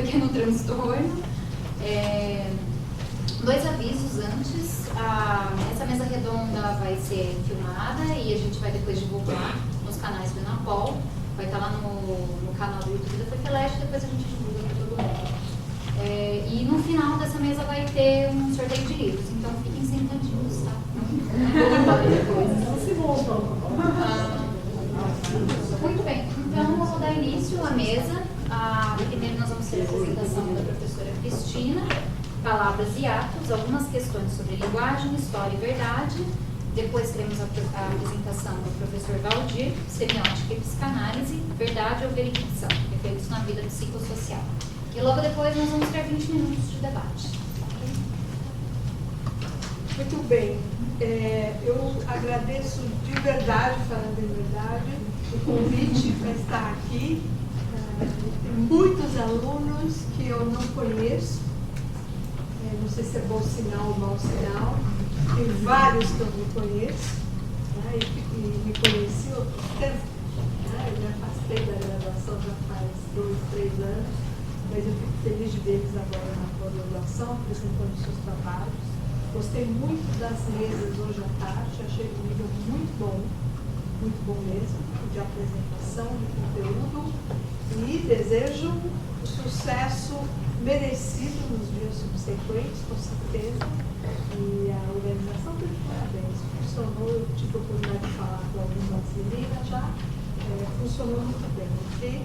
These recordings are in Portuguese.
pequeno transtorno. Dois avisos antes. Essa mesa redonda vai ser filmada e a gente vai depois divulgar nos canais do Enapol. Vai estar lá no canal do YouTube da FEFELESH, depois a gente divulga para todo mundo. E no final dessa mesa vai ter um sorteio de livros, então fiquem sentadinhos, tá? Não vou depois. Muito bem, então eu vou dar início à mesa. Primeiro nós vamos ter a apresentação da professora Cristina, palavras e atos, algumas questões sobre linguagem, história e verdade. Depois teremos a apresentação do professor Valdir, semiótica e psicanálise, verdade ou verificação, efeitos na vida psicossocial. E logo depois nós vamos ter 20 minutos de debate. Muito bem. Eu agradeço de verdade, falando de verdade, o convite para estar aqui. Tem muitos alunos que eu não conheço. Não sei se é bom sinal ou mau sinal. Tem vários que eu me conheço, né, e me conheci há pouco tempo. Eu me afastei da graduação já faz 2, 3 anos, mas eu fico feliz de ver eles agora na pós-graduação, apresentando seus trabalhos. Gostei muito das mesas hoje à tarde, achei o nível muito bom mesmo, de apresentação, de conteúdo, e desejo o sucesso merecido nos dias subsequentes, com certeza. E a organização teve parabéns, funcionou. Eu tive a oportunidade de falar com algumas meninas já, funcionou muito bem.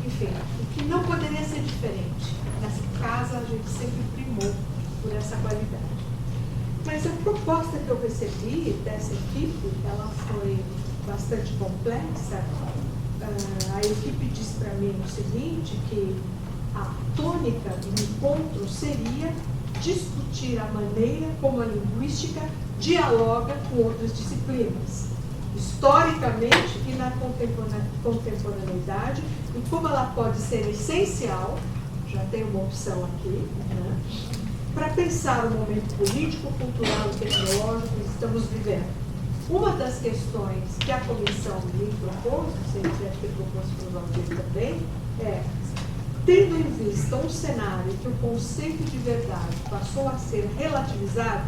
Enfim, o que não poderia ser diferente. Nessa casa a gente sempre primou por essa qualidade. Mas a proposta que eu recebi dessa equipe, ela foi bastante complexa. A equipe disse para mim o seguinte, que a tônica do encontro seria discutir a maneira como a linguística dialoga com outras disciplinas, historicamente e na contemporaneidade, e como ela pode ser essencial, já tem uma opção aqui, né, para pensar o momento político, cultural e tecnológico que estamos vivendo. Uma das questões que a comissão me propôs, não sei se é que propôs para o Valdir também, tendo em vista um cenário que o conceito de verdade passou a ser relativizado,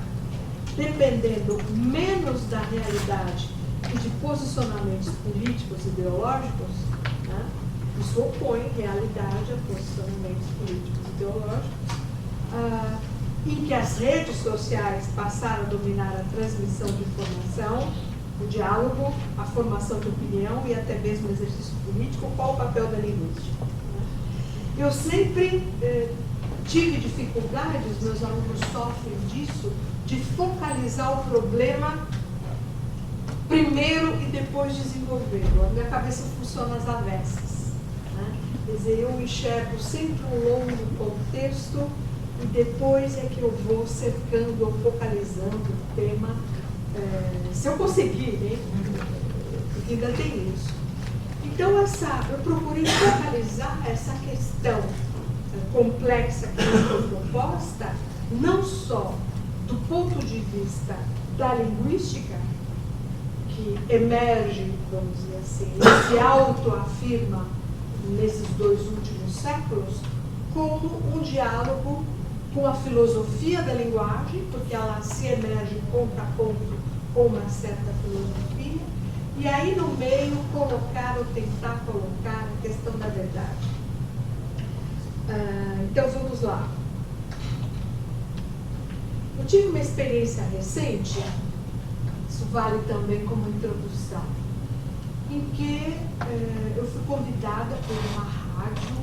dependendo menos da realidade e de posicionamentos políticos e ideológicos, né? Isso opõe realidade a posicionamentos políticos e ideológicos, em que as redes sociais passaram a dominar a transmissão de informação, o diálogo, a formação de opinião e até mesmo o exercício político. Qual o papel da linguística? Eu sempre tive dificuldades, meus alunos sofrem disso, de focalizar o problema primeiro e depois desenvolvê-lo. A minha cabeça funciona às avessas, né? Quer dizer, eu enxergo sempre um longo contexto e depois é que eu vou cercando ou focalizando o tema, se eu conseguir, né? Porque ainda tem isso. Então, eu procurei focalizar essa questão complexa que me foi proposta, não só do ponto de vista da linguística, que emerge, vamos dizer assim, e se autoafirma nesses 2 últimos séculos, como um diálogo com a filosofia da linguagem, porque ela se emerge ponto a ponto com uma certa filosofia, e aí no meio colocar ou tentar colocar a questão da verdade. Então vamos lá. Eu tive uma experiência recente, isso vale também como introdução, em que eu fui convidada por uma rádio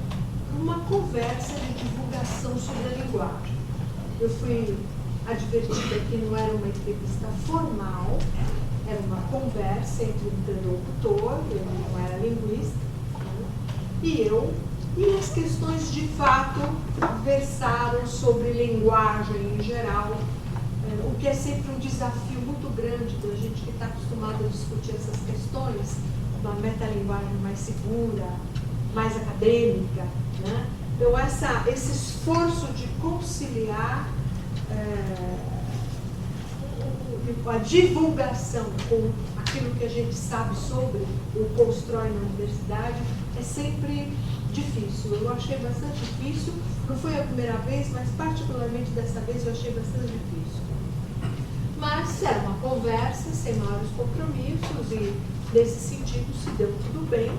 para uma conversa de divulgação sobre a linguagem. Eu fui advertida que não era uma entrevista formal, era uma conversa entre um interlocutor, eu não era linguista, né, e as questões de fato versaram sobre linguagem em geral, o que é sempre um desafio muito grande para a gente que está acostumado a discutir essas questões, uma metalinguagem mais segura, mais acadêmica, né? Então, esse esforço de conciliar a divulgação com aquilo que a gente sabe sobre ou constrói na universidade é sempre difícil. Eu achei bastante difícil. Não foi a primeira vez, mas particularmente dessa vez eu achei bastante difícil. Mas era uma conversa sem maiores compromissos e, nesse sentido, se deu tudo bem.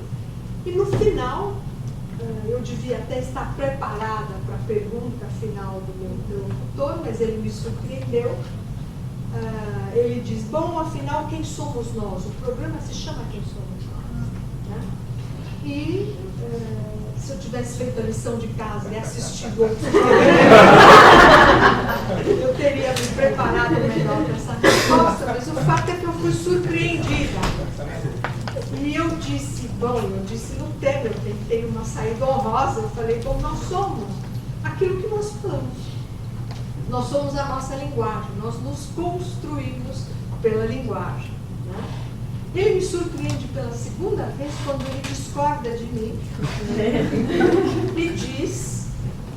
E no final, eu devia até estar preparada para a pergunta final do meu interlocutor, mas ele me surpreendeu. Ele diz, bom, afinal, quem somos nós? O programa se chama Quem Somos Nós. Né? E se eu tivesse feito a lição de casa e assistido outro eu teria me preparado melhor para essa resposta, mas o fato é que eu fui surpreendida. E eu disse no tema, eu tentei uma saída honrosa, eu falei, bom, nós somos aquilo que nós falamos. Nós somos a nossa linguagem, nós nos construímos pela linguagem. Né? Ele me surpreende pela segunda vez quando ele discorda de mim e diz,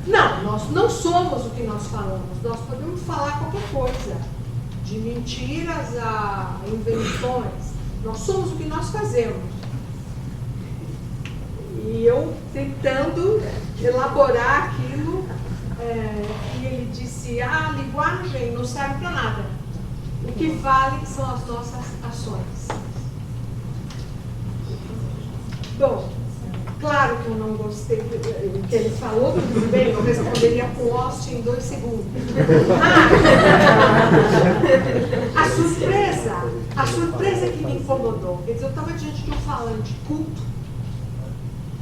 não, nós não somos o que nós falamos, nós podemos falar qualquer coisa, de mentiras a invenções, nós somos o que nós fazemos. E eu tentando elaborar aquilo, e ele disse, a linguagem não serve para nada, o que vale são as nossas ações. Bom, claro que eu não gostei do que ele falou, tudo bem, eu responderia com Austin em 2 segundos. A surpresa que me incomodou, quer dizer, eu estava diante de um falante culto,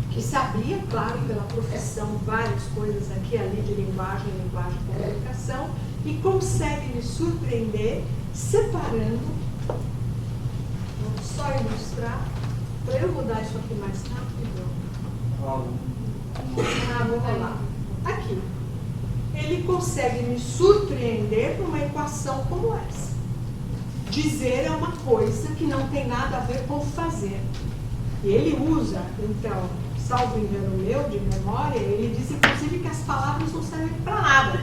que sabia, claro, pela profissão, várias coisas aqui e ali de linguagem e comunicação, e consegue me surpreender separando, vou só ilustrar, para eu mudar isso aqui mais rápido. Vou rolar. Aqui. Ele consegue me surpreender numa equação como essa. Dizer é uma coisa que não tem nada a ver com fazer. E ele usa, então, salvo engano meu, de memória, ele diz inclusive que as palavras não servem para nada.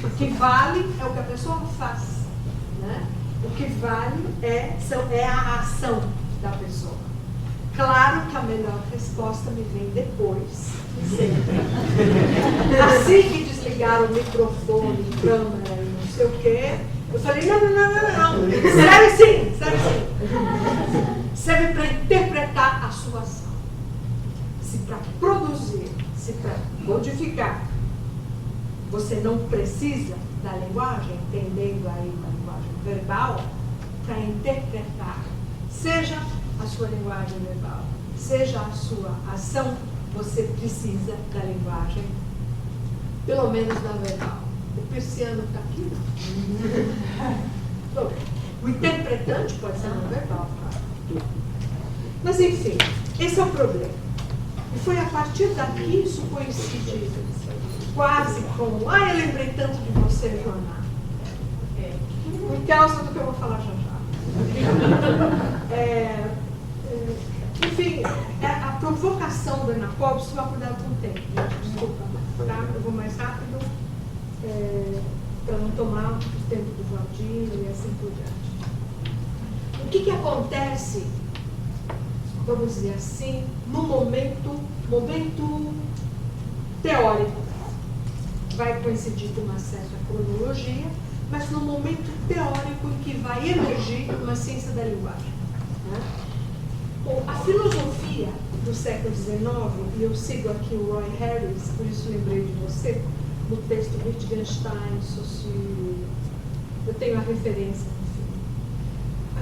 O que vale é o que a pessoa faz. Né? O que vale é a ação da pessoa. Claro que a melhor resposta me vem depois, sempre. Assim que desligaram o microfone, câmera e não sei o quê, eu falei, não. Serve sim. Serve para interpretar a sua ação. Se para produzir, se para modificar, você não precisa da linguagem, entendendo aí a linguagem verbal, para interpretar, seja a sua linguagem verbal, seja a sua ação, você precisa da linguagem, pelo menos da verbal. O Prisciano está aqui? Não. O interpretante pode ser não verbal, claro. Mas enfim, esse é o problema. E foi a partir daqui, isso coincide quase com, eu lembrei tanto de você, Joana. Por causa do que eu vou falar já. Enfim, a provocação do Anacobos, você vai cuidar com o tempo, gente, desculpa, tá? Eu vou mais rápido, para não tomar o tempo do Valdir e assim por diante. O que acontece, vamos dizer assim, no momento teórico? Vai coincidir com uma certa cronologia, mas no momento teórico em que vai emergir uma ciência da linguagem. Né? Bom, a filosofia do século XIX, e eu sigo aqui o Roy Harris, por isso lembrei de você, no texto Wittgenstein, Saussure, eu tenho a referência,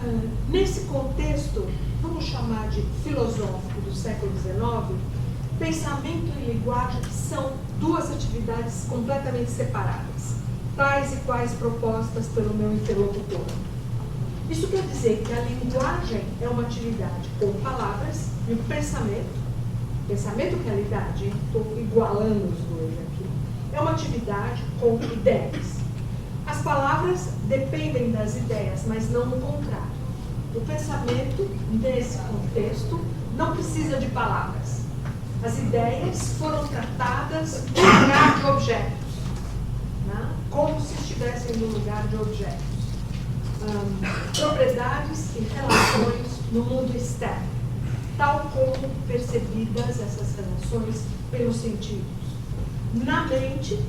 enfim. Nesse contexto, vamos chamar de filosófico do século XIX, pensamento e linguagem são duas atividades completamente separadas, tais e quais propostas pelo meu interlocutor. Isso quer dizer que a linguagem é uma atividade com palavras e o pensamento realidade, estou igualando os dois aqui, é uma atividade com ideias. As palavras dependem das ideias, mas não no contrário. O pensamento, nesse contexto, não precisa de palavras. As ideias foram tratadas no lugar de objetos, né? Como se estivessem no lugar de objetos. Propriedades e relações no mundo externo. tal como percebidas essas relações pelos sentidos. Na mente,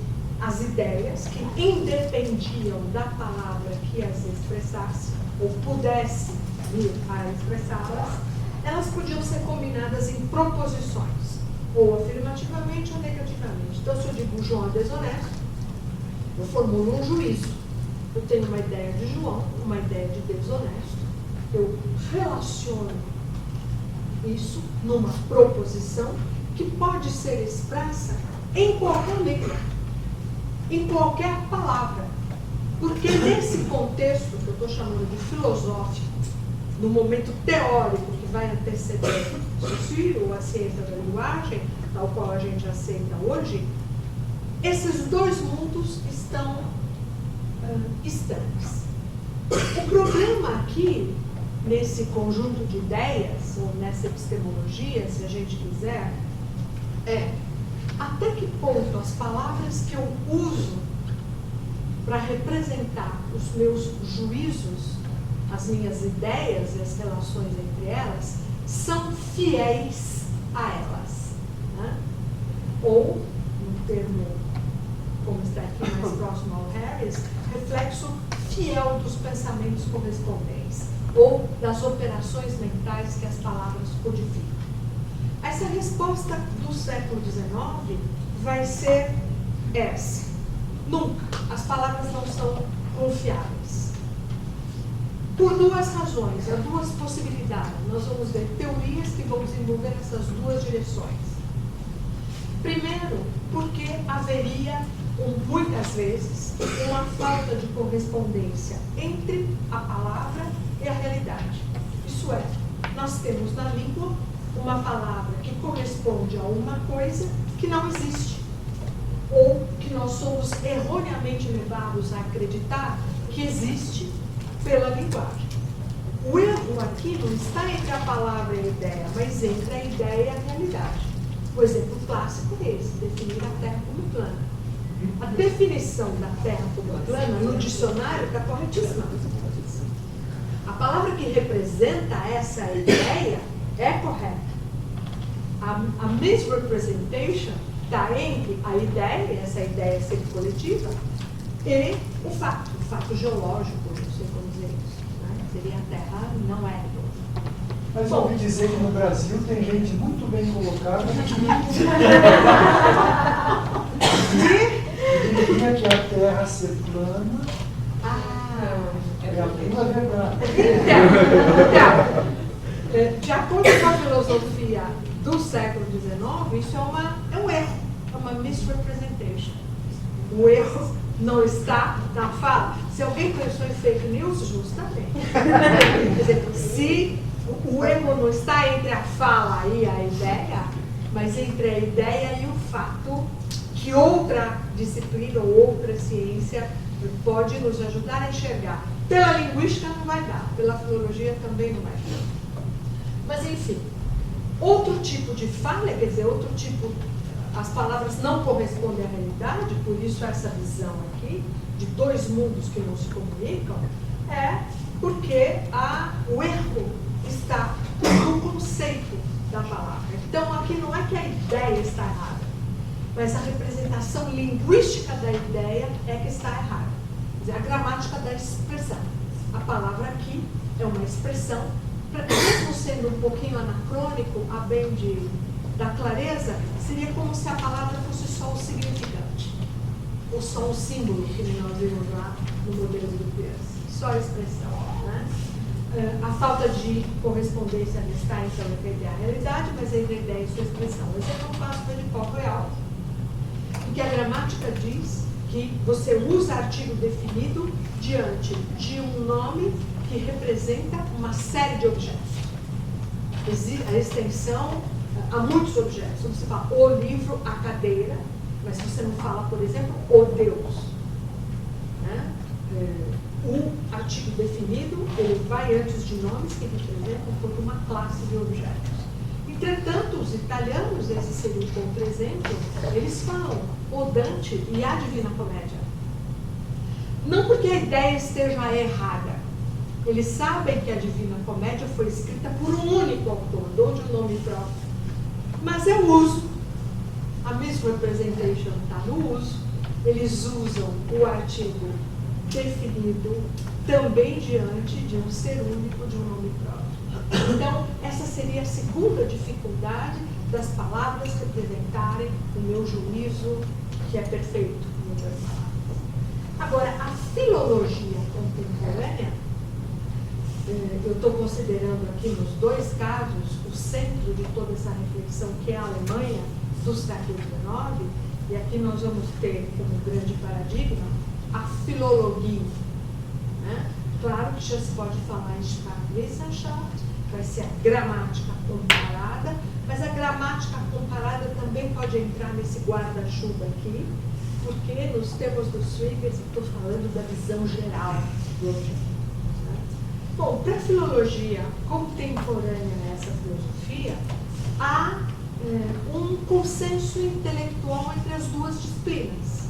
as ideias que independiam da palavra que as expressasse, ou pudesse vir a expressá-las, elas podiam ser combinadas em proposições, ou afirmativamente ou negativamente. Então, se eu digo João é desonesto, eu formulo um juízo. Eu tenho uma ideia de João, uma ideia de desonesto, eu relaciono isso numa proposição que pode ser expressa em qualquer língua, em qualquer palavra. Porque nesse contexto, que eu estou chamando de filosófico, no momento teórico que vai anteceder o Saussure, ou a ciência da linguagem, tal qual a gente aceita hoje, esses dois mundos estão estanques. O problema aqui, nesse conjunto de ideias, ou nessa epistemologia, se a gente quiser, é até que ponto as palavras que eu uso para representar os meus juízos, as minhas ideias e as relações entre elas, são fiéis a elas. Né? Ou, no termo, como está aqui mais próximo ao Harris, reflexo fiel dos pensamentos correspondentes, ou das operações mentais que as palavras codificam. Essa resposta do século XIX vai ser essa. Nunca. As palavras não são confiáveis. Por duas razões, há duas possibilidades. Nós vamos ver teorias que vão desenvolver essas duas direções. Primeiro, porque haveria, muitas vezes, uma falta de correspondência entre a palavra e a realidade. Isso é, nós temos na língua uma palavra que corresponde a uma coisa que não existe, ou que nós somos erroneamente levados a acreditar que existe pela linguagem. O erro aqui não está entre a palavra e a ideia, mas entre a ideia e a realidade. O exemplo clássico é esse, definir a Terra como plana. A definição da Terra como plana no dicionário está corretíssima. A palavra que representa essa ideia é correta. A misrepresentation está entre a ideia, essa ideia sempre coletiva, e o fato geológico, não sei como dizer isso. Né? Seria a Terra, não é redonda. Mas ouvi dizer que no Brasil tem gente muito bem colocada que diria que a Terra ser plana é a pura verdade. Então, de acordo com a filosofia do século XIX, isso é um erro, é uma misrepresentation. O erro não está na fala. Se alguém pensou em fake news, justamente. Quer dizer, se o erro não está entre a fala e a ideia, mas entre a ideia e o fato, que outra disciplina ou outra ciência pode nos ajudar a enxergar. Pela linguística não vai dar, pela filologia também não vai dar. Mas, enfim, outro tipo de falha, quer dizer, outro tipo, as palavras não correspondem à realidade, por isso essa visão aqui, de dois mundos que não se comunicam, é porque o erro está no conceito da palavra. Então, aqui não é que a ideia está errada, mas a representação linguística da ideia é que está errada. Quer dizer, a gramática da expressão. A palavra aqui é uma expressão, mesmo sendo um pouquinho anacrônico, a bem da clareza, seria como se a palavra fosse só o significante, ou só o símbolo, que nós vimos lá no modelo do Peirce. Só a expressão. Né? A falta de correspondência está então entre a realidade, mas entre a ideia e sua expressão. Esse é um passo de foco real. Porque a gramática diz que você usa artigo definido diante de um nome que representa uma série de objetos. A extensão, há muitos objetos. Então, você fala o livro, a cadeira, mas você não fala, por exemplo, o Deus. Né? O artigo definido, ele vai antes de nomes que representam toda uma classe de objetos. Entretanto, os italianos, esse seria um contra-exemplo, eles falam o Dante e a Divina Comédia. Não porque a ideia esteja errada. Eles sabem que a Divina Comédia foi escrita por um único autor, onde o nome próprio. Mas é o uso. A misrepresentation está no uso. Eles usam o artigo definido também diante de um ser único, de um nome próprio. Então, essa seria a segunda dificuldade das palavras representarem o meu juízo, que é perfeito, no meu palavras. Agora, a filologia contemporânea, eu estou considerando aqui nos dois casos o centro de toda essa reflexão, que é a Alemanha do século XIX, e aqui nós vamos ter como grande paradigma a filologia. Né? Claro que já se pode falar em Sprachwissenschaft, vai ser a gramática comparada, mas a gramática comparada também pode entrar nesse guarda-chuva aqui, porque nos termos do Swigert estou falando da visão geral do objeto. Né? Bom, para a filologia contemporânea nessa filosofia, há um consenso intelectual entre as duas disciplinas.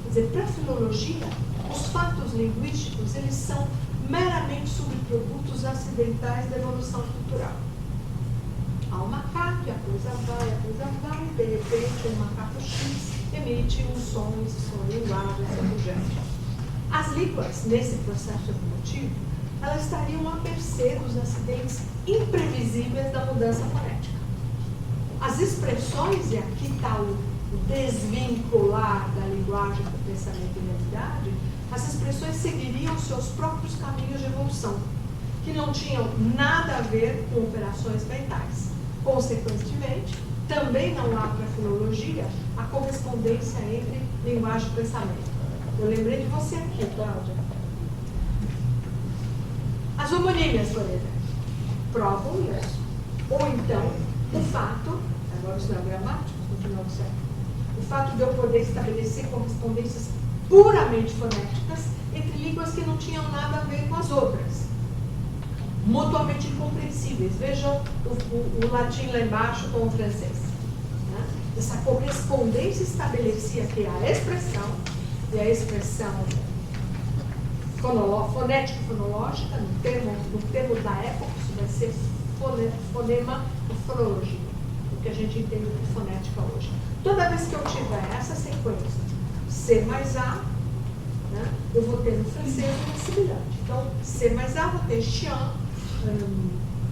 Quer dizer, para a filologia, os fatos linguísticos eles são meramente subprodutos acidentais da evolução cultural. Há um macaco, e a coisa vai, e de repente um macaco X emite um som, esse som é linguagem, esse objeto. As línguas, nesse processo evolutivo, elas estariam a mercê dos acidentes imprevisíveis da mudança fonética. As expressões, e aqui está o desvincular da linguagem do pensamento e realidade, as expressões seguiriam seus próprios caminhos de evolução, que não tinham nada a ver com operações mentais. Consequentemente, também não há para a filologia a correspondência entre linguagem e pensamento. Eu lembrei de você aqui, Cláudia. As homonímias, por exemplo, provam isso. Ou então, o fato, agora isso não é gramático, continuamos certo, o fato de eu poder estabelecer correspondências puramente fonéticas entre línguas que não tinham nada a ver com as outras, mutuamente incompreensíveis. Vejam o latim lá embaixo com o francês. Né? Essa correspondência estabelecia que a expressão, e a expressão fonético-fonológica, no termo da época, isso vai ser fonema ou fonologia, o que a gente entende por fonética hoje. Toda vez que eu tiver essa sequência, C mais A, né, eu vou ter no francês uma semelhante. Então, C mais A, vou ter chien,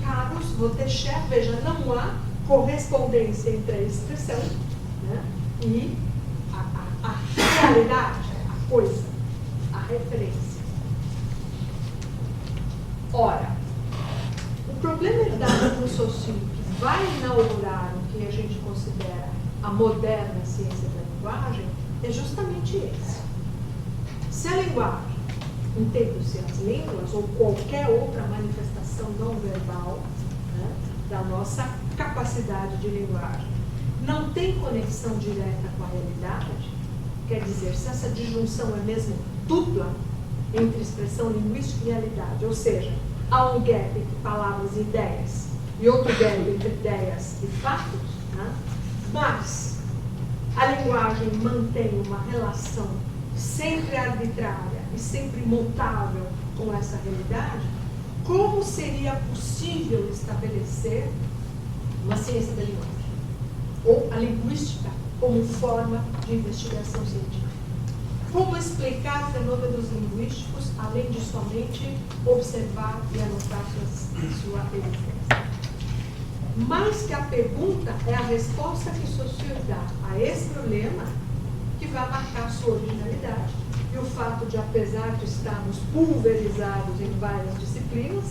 carros, vou ter cher. Veja, não há correspondência entre a expressão, né, e a realidade, a coisa, a referência. Ora, o problema herdado por Saussure, que vai inaugurar o que a gente considera a moderna ciência da linguagem, é justamente esse. Se a linguagem, entendo-se as línguas ou qualquer outra manifestação não verbal, né, da nossa capacidade de linguagem, não tem conexão direta com a realidade, quer dizer, se essa disjunção é mesmo dupla entre expressão linguística e realidade, ou seja, há um gap entre palavras e ideias e outro gap entre ideias e fatos, né, mas a linguagem mantém uma relação sempre arbitrária e sempre mutável com essa realidade, como seria possível estabelecer uma ciência da linguagem? Ou a linguística como forma de investigação científica? Como explicar fenômenos linguísticos, além de somente observar e anotar sua existência? Mais que a pergunta, é a resposta que Saussure dá a esse problema que vai marcar sua originalidade. E o fato de, apesar de estarmos pulverizados em várias disciplinas,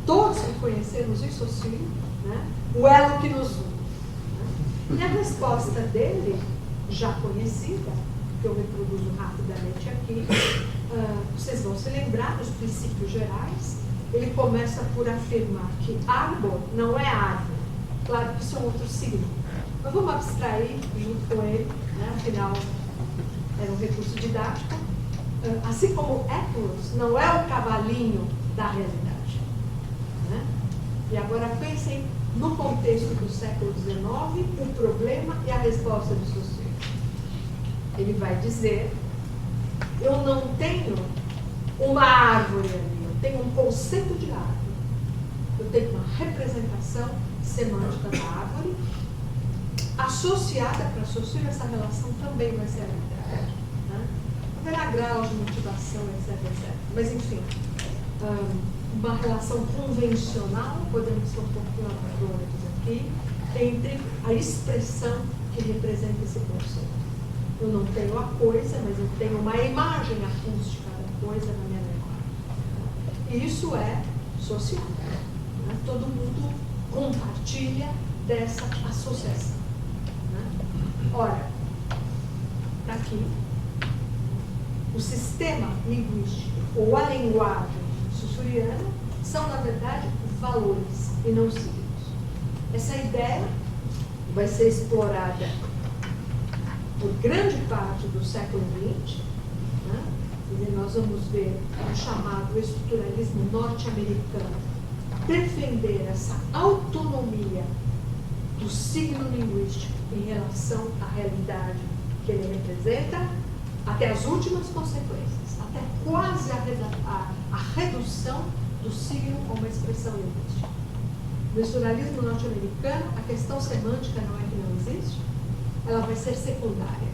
todos reconhecemos em Saussure, né, o elo que nos une. Né? E a resposta dele, já conhecida, que eu reproduzo rapidamente aqui, vocês vão se lembrar dos princípios gerais. Ele começa por afirmar que árbor não é árvore. Claro que isso é um outro signo. Mas vamos abstrair junto com ele, né? Afinal, era um recurso didático. Assim como Equus não é o cavalinho da realidade. Né? E agora pensem no contexto do século XIX, o problema e a resposta de Saussure. Ele vai dizer, eu não tenho uma árvore ali, eu tenho um conceito de árvore, eu tenho uma representação semântica da árvore, associada, para associar essa relação também vai ser arbitrária. Né? Haverá graus de motivação, etc, etc. Mas, enfim, uma relação convencional, podemos ser um pouquinho amadores aqui, entre a expressão que representa esse conceito. Eu não tenho a coisa, mas eu tenho uma imagem acústica da coisa na minha memória. E isso é social. Né? Todo mundo compartilha dessa associação. Né? Ora, está aqui, o sistema linguístico ou a linguagem sussuriana são, na verdade, valores e não signos. Essa ideia vai ser explorada por grande parte do século XX. Né? E nós vamos ver o chamado estruturalismo norte-americano defender essa autonomia do signo linguístico em relação à realidade que ele representa, até as últimas consequências, até quase a redução do signo como expressão linguística. No estruturalismo norte-americano, a questão semântica não é que não existe, ela vai ser secundária.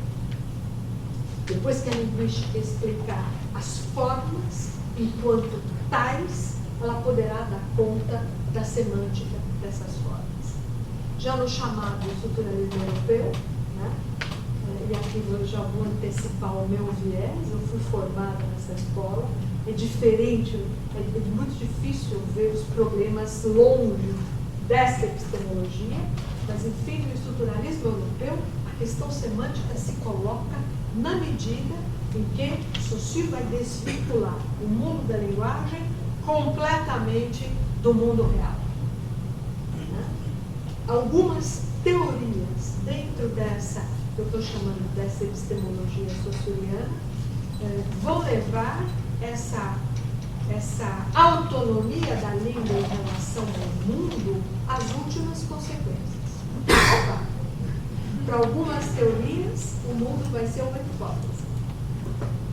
Depois que a linguística explicar as formas enquanto tais, ela poderá dar conta da semântica dessas formas. Já no chamado estruturalismo europeu, né, e aqui eu já vou antecipar o meu viés, eu fui formada nessa escola, é diferente, é muito difícil ver os problemas longe dessa epistemologia, mas enfim, no estruturalismo europeu, a questão semântica se coloca na medida em que Saussure vai desvincular o mundo da linguagem completamente do mundo real. Né? Algumas teorias dentro dessa, que eu estou chamando dessa epistemologia saussuriana, vão levar essa autonomia da língua em relação ao mundo às últimas consequências. Para algumas teorias, o mundo vai ser uma hipótese,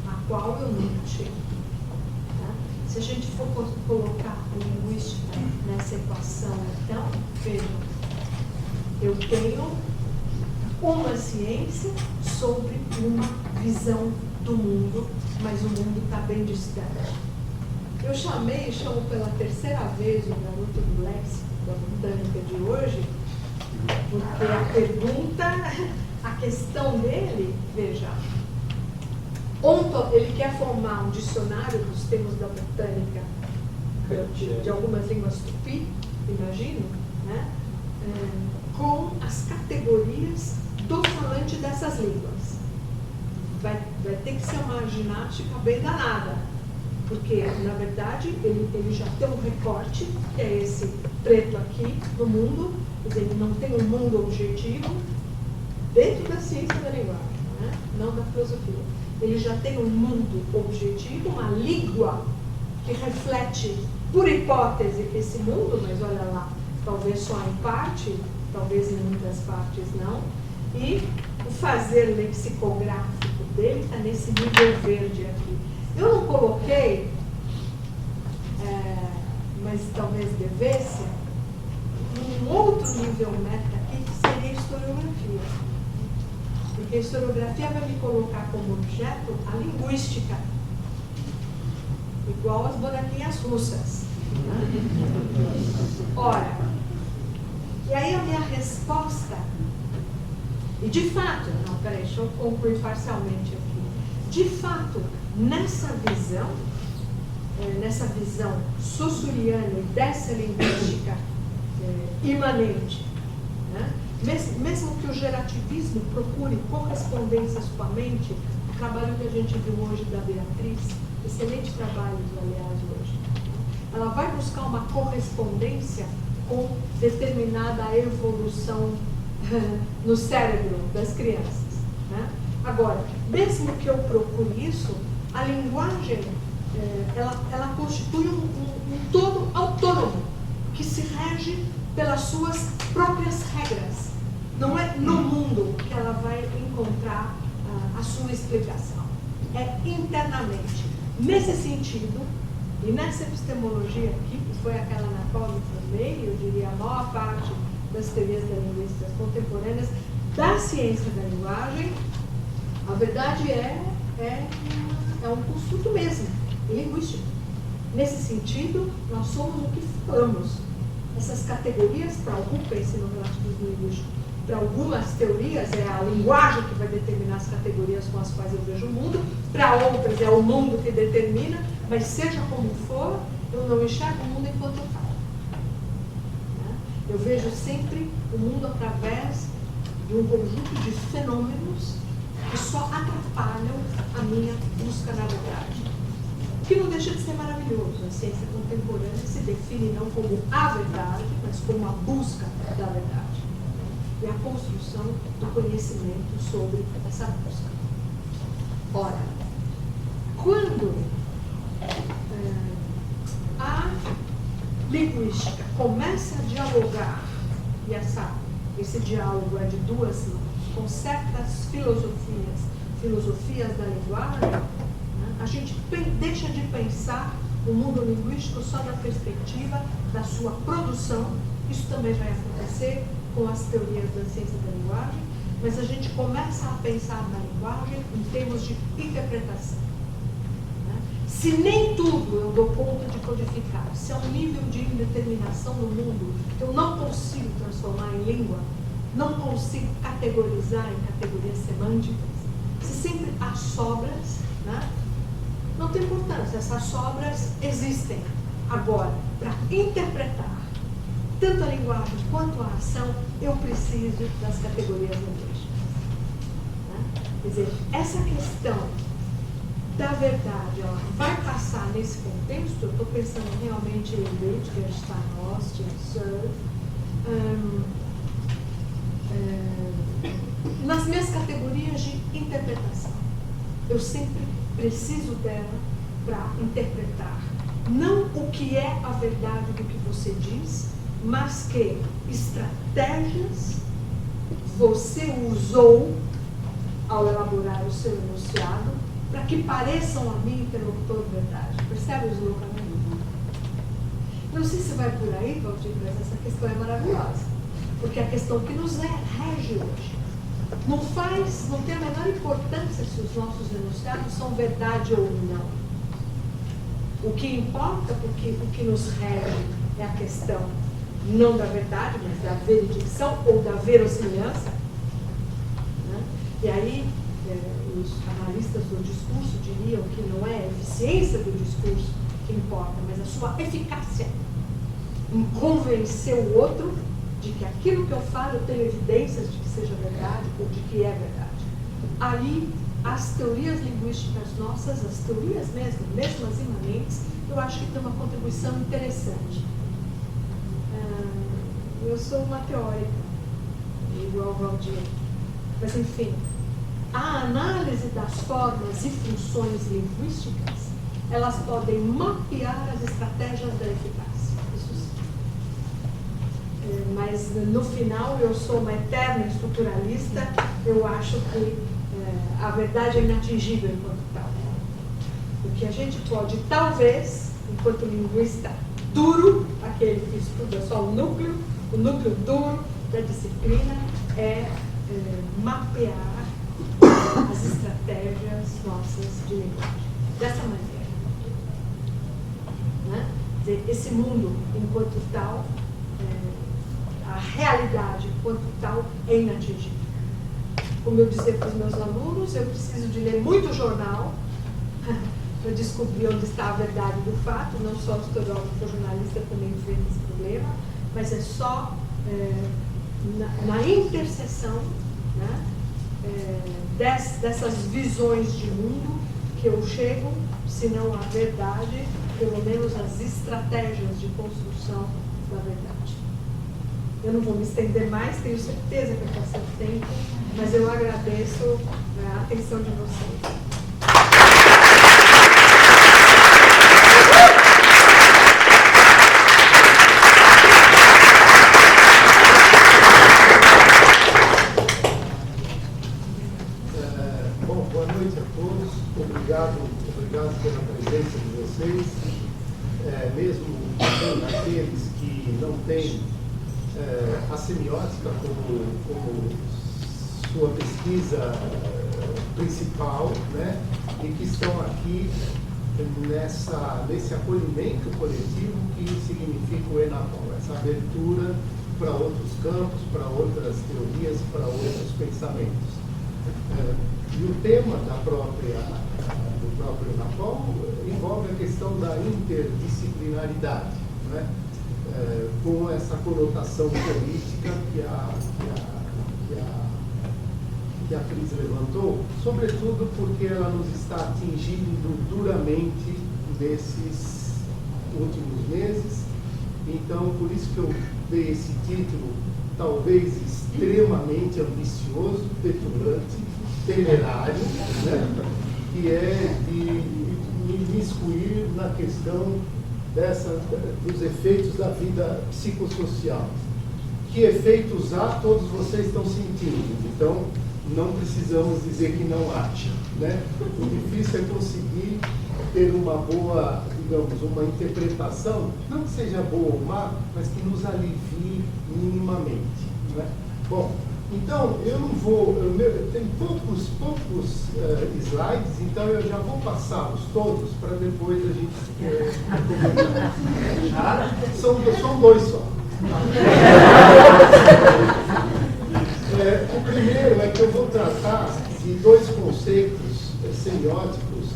a qual eu nunca chego. Tá? Se a gente for colocar a linguística nessa equação, então, vejam, eu tenho uma ciência sobre uma visão do mundo, mas o mundo está bem distante. Eu chamo pela terceira vez o garoto do léxico da botânica de hoje, porque a pergunta, a questão dele, veja, ele quer formar um dicionário dos termos da botânica de algumas línguas tupi, imagino, né? Com as categorias do falante dessas línguas. Vai ter que ser uma ginástica bem danada, porque, na verdade, ele já tem um recorte, que é esse preto aqui, do mundo, quer dizer, ele não tem um mundo objetivo dentro da ciência da linguagem, né? Não da filosofia. Ele já tem um mundo objetivo, uma língua que reflete, por hipótese, esse mundo, mas olha lá, talvez só em parte, talvez em muitas partes não, e o fazer lexicográfico dele está nesse nível verde aqui. Eu não coloquei, mas talvez devesse, um outro nível meta aqui, que seria a historiografia. Porque a historiografia vai me colocar como objeto a linguística, igual as bonequinhas russas. Né? Ora, e aí a minha resposta, e de fato, não, peraí, deixa eu concluir parcialmente aqui. De fato, nessa visão saussuriana e dessa linguística imanente, né? Mesmo que o gerativismo procure correspondências com a mente, o trabalho que a gente viu hoje da Beatriz, excelente trabalho, aliás, hoje, ela vai buscar uma correspondência com determinada evolução no cérebro das crianças. Né? Agora, mesmo que eu procure isso, a linguagem ela constitui um todo autônomo, que se rege pelas suas próprias regras. Não é no mundo que ela vai encontrar a sua explicação. É internamente. Nesse sentido, E nessa epistemologia aqui, que foi aquela na qual me formei, eu diria a maior parte das teorias da linguística contemporâneas, da ciência da linguagem, a verdade é um construto mesmo, linguístico. Nesse sentido, nós somos o que falamos. Essas categorias, para algum pense no relativismo linguístico, para algumas teorias é a linguagem que vai determinar as categorias com as quais eu vejo o mundo, para outras é o mundo que determina, mas seja como for, eu não enxergo o mundo enquanto eu falo. Eu vejo sempre o mundo através de um conjunto de fenômenos que só atrapalham a minha busca na verdade. O que não deixa de ser maravilhoso. A ciência contemporânea se define não como a verdade, mas como a busca da verdade. E a construção do conhecimento sobre essa busca. Ora, quando a linguística começa a dialogar, e esse diálogo é de duas mãos, com certas filosofias da linguagem, a gente deixa de pensar o mundo linguístico só da perspectiva da sua produção. Isso também vai acontecer com as teorias da ciência da linguagem, mas a gente começa a pensar na linguagem em termos de interpretação. Se nem tudo eu dou conta de codificar, se é um nível de indeterminação no mundo que eu não consigo transformar em língua, não consigo categorizar em categorias semânticas, se sempre há sobras, não tem importância, essas sobras existem. Agora, para interpretar tanto a linguagem quanto a ação, eu preciso das categorias linguísticas. Quer dizer, essa questão da verdade, ela vai passar nesse contexto. Eu estou pensando realmente em Wittgenstein, Austin, Searle, nas minhas categorias de interpretação. Eu sempre preciso dela para interpretar não o que é a verdade do que você diz, mas que estratégias você usou ao elaborar o seu enunciado para que pareçam a mim interlocutor de verdade. Percebe o deslocamento? Não sei se vai por aí, Valdir, mas essa questão é maravilhosa. Porque a questão que nos rege hoje não tem a menor importância se os nossos enunciados são verdade ou não. O que importa, porque o que nos rege é a questão não da verdade, mas da veridicção ou da verossimilhança. E aí, os analistas do discurso diriam que não é a eficiência do discurso que importa, mas a sua eficácia em convencer o outro de que aquilo que eu falo eu tenho evidências de que seja verdade ou de que é verdade. Aí, as teorias linguísticas nossas, as teorias mesmo as imanentes, eu acho que tem uma contribuição interessante. Eu sou uma teórica, igual ao Valdir, mas enfim, a análise das formas e funções linguísticas, elas podem mapear as estratégias da eficácia. Isso sim. Mas no final eu sou uma eterna estruturalista, eu acho que a verdade é inatingível enquanto tal. O que a gente pode, talvez, enquanto linguista duro, aquele que estuda só o núcleo duro da disciplina, é mapear as estratégias nossas de linguagem. Dessa maneira. Quer dizer, esse mundo, enquanto tal, a realidade, enquanto tal, é inatingível. Como eu dizia para os meus alunos, eu preciso de ler muito jornal para descobrir onde está a verdade do fato. Não só o historiador ou jornalista também enfrenta esse problema, mas é só na interseção, dessas visões de mundo que eu chego, se não a verdade, pelo menos as estratégias de construção da verdade. Eu não vou me estender mais, tenho certeza que eu passei o tempo, mas eu agradeço a atenção de vocês. Bom, boa noite a todos. Obrigado pela presença de vocês. mesmo aqueles que não têm a semiótica como sua pesquisa principal, né, e que estão aqui nesse acolhimento coletivo que significa o ENAPOL, essa abertura para outros campos, para outras teorias, para outros pensamentos. E o tema do próprio ENAPOL envolve a questão da interdisciplinaridade, né? Com essa conotação política que a Cris levantou, sobretudo porque ela nos está atingindo duramente nesses últimos meses. Então, por isso que eu dei esse título, talvez extremamente ambicioso, petulante, temerário, né? Que é de me imiscuir na questão dos efeitos da vida psicossocial. Que efeitos há, todos vocês estão sentindo. Então, não precisamos dizer que não acha, né? O difícil é conseguir ter uma boa, digamos, uma interpretação, não que seja boa ou má, mas que nos alivie minimamente, né? Bom, então, eu não vou, tem poucos slides, então eu já vou passá-los todos para depois a gente são dois só. O primeiro é que eu vou tratar de dois conceitos semióticos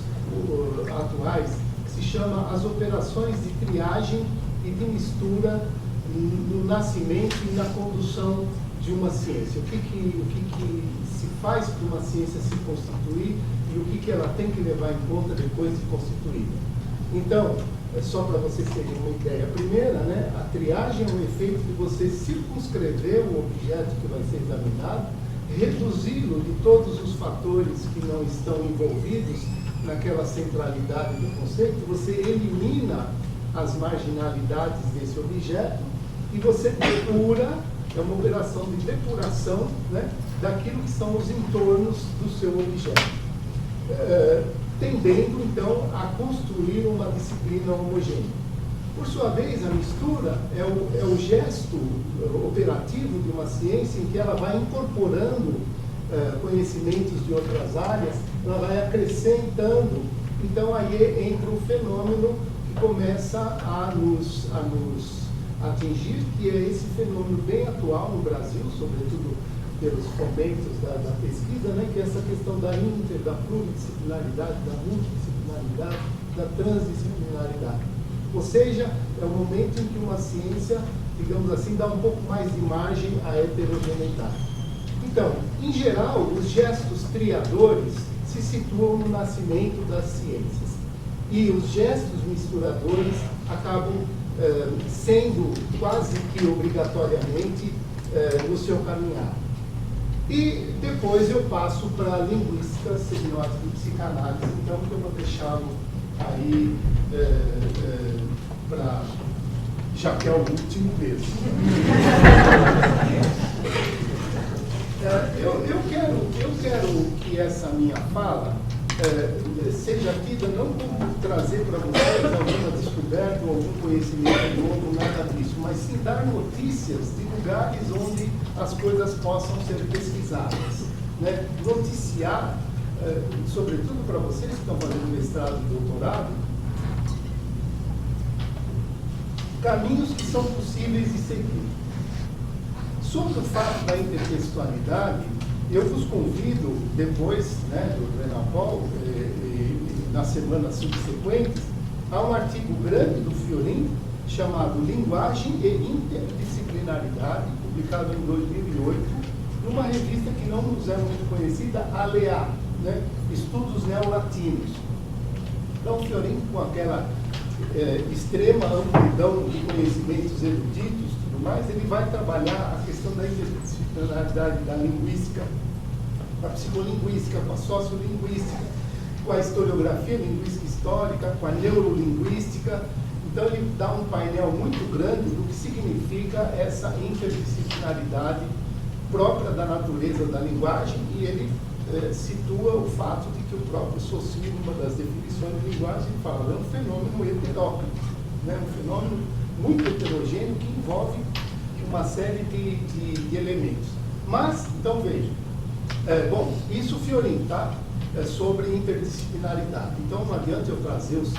atuais, que se chama as operações de triagem e de mistura no nascimento e na condução de uma ciência. O que se faz para uma ciência se constituir e o que ela tem que levar em conta depois de constituída. Então, só para vocês terem uma ideia. A primeira, né, a triagem é um efeito de você circunscrever o objeto que vai ser examinado, reduzi-lo de todos os fatores que não estão envolvidos naquela centralidade do conceito, você elimina as marginalidades desse objeto e você depura, é uma operação de depuração, né, daquilo que são os entornos do seu objeto. Tendendo, então, a construir uma disciplina homogênea. Por sua vez, a mistura é o gesto operativo de uma ciência em que ela vai incorporando conhecimentos de outras áreas, ela vai acrescentando. Então, aí entra o fenômeno que começa a nos atingir, que é esse fenômeno bem atual no Brasil, sobretudo pelos fomentos da pesquisa, né, que é essa questão da da pluridisciplinaridade, da multidisciplinaridade, da transdisciplinaridade. Ou seja, é o momento em que uma ciência, digamos assim, dá um pouco mais de margem à heterogeneidade. Então, em geral, os gestos triadores se situam no nascimento das ciências. E os gestos misturadores acabam sendo quase que obrigatoriamente no seu caminhar. E depois eu passo para a linguística, semiótica e psicanálise, então que eu vou deixá-lo aí para, já que é o último mesmo. Eu quero que essa minha fala seja tida não como trazer para vocês alguma descoberta ou algum conhecimento novo, nada disso, mas sim dar notícias de lugares onde as coisas possam ser pesquisadas, né? Noticiar, sobretudo para vocês que estão fazendo mestrado e doutorado, caminhos que são possíveis de seguir. Sobre o fato da intertextualidade, eu vos convido, depois, né, do ENAPOL, nas semanas subsequentes, a um artigo grande do Fiorin, chamado Linguagem e Interdisciplinaridade, publicado em 2008, numa revista que não nos é muito conhecida, ALEA, né, Estudos Neolatinos. Então, o Fiorin, com aquela extrema amplidão de conhecimentos eruditos, mais, ele vai trabalhar a questão da interdisciplinaridade da linguística, da psicolinguística, com a sociolinguística, com a historiografia linguística histórica, com a neurolinguística. Então ele dá um painel muito grande do que significa essa interdisciplinaridade própria da natureza da linguagem, e ele situa o fato de que o próprio Saussure, numa das definições de linguagem, fala é um fenômeno heteróclito. né? Um fenômeno muito heterogêneo que envolve uma série de elementos. Mas, então veja, bom, isso Fiorin, tá? Sobre interdisciplinaridade. Então não adianta eu trazer os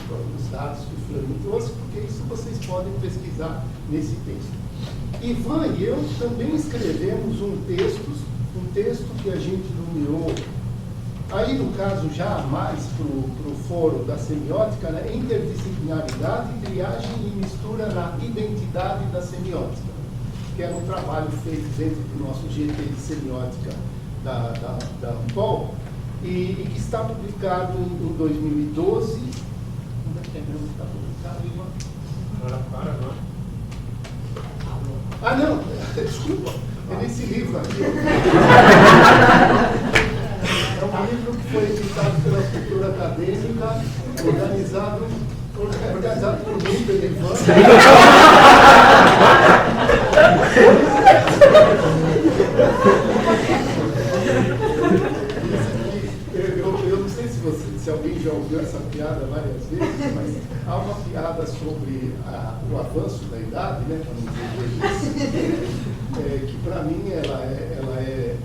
dados que o Fiorin trouxe, porque isso vocês podem pesquisar nesse texto. Ivan e eu também escrevemos um texto que a gente nomeou, aí no caso já mais para o foro da semiótica, né? Interdisciplinaridade, triagem e mistura na identidade da semiótica, que era um trabalho feito dentro do nosso GT de semiótica da Ampol, e que está publicado em 2012. Onde é que é mesmo que está publicado, Ivan? Agora. Ah, não, desculpa, é nesse livro aqui. É um livro que foi editado pela Cultura Acadêmica, organizado por mim, pelo Ivan. Eu não sei se alguém já ouviu essa piada várias vezes, mas há uma piada sobre o avanço da idade, né, para não dizer isso, que para mim ela é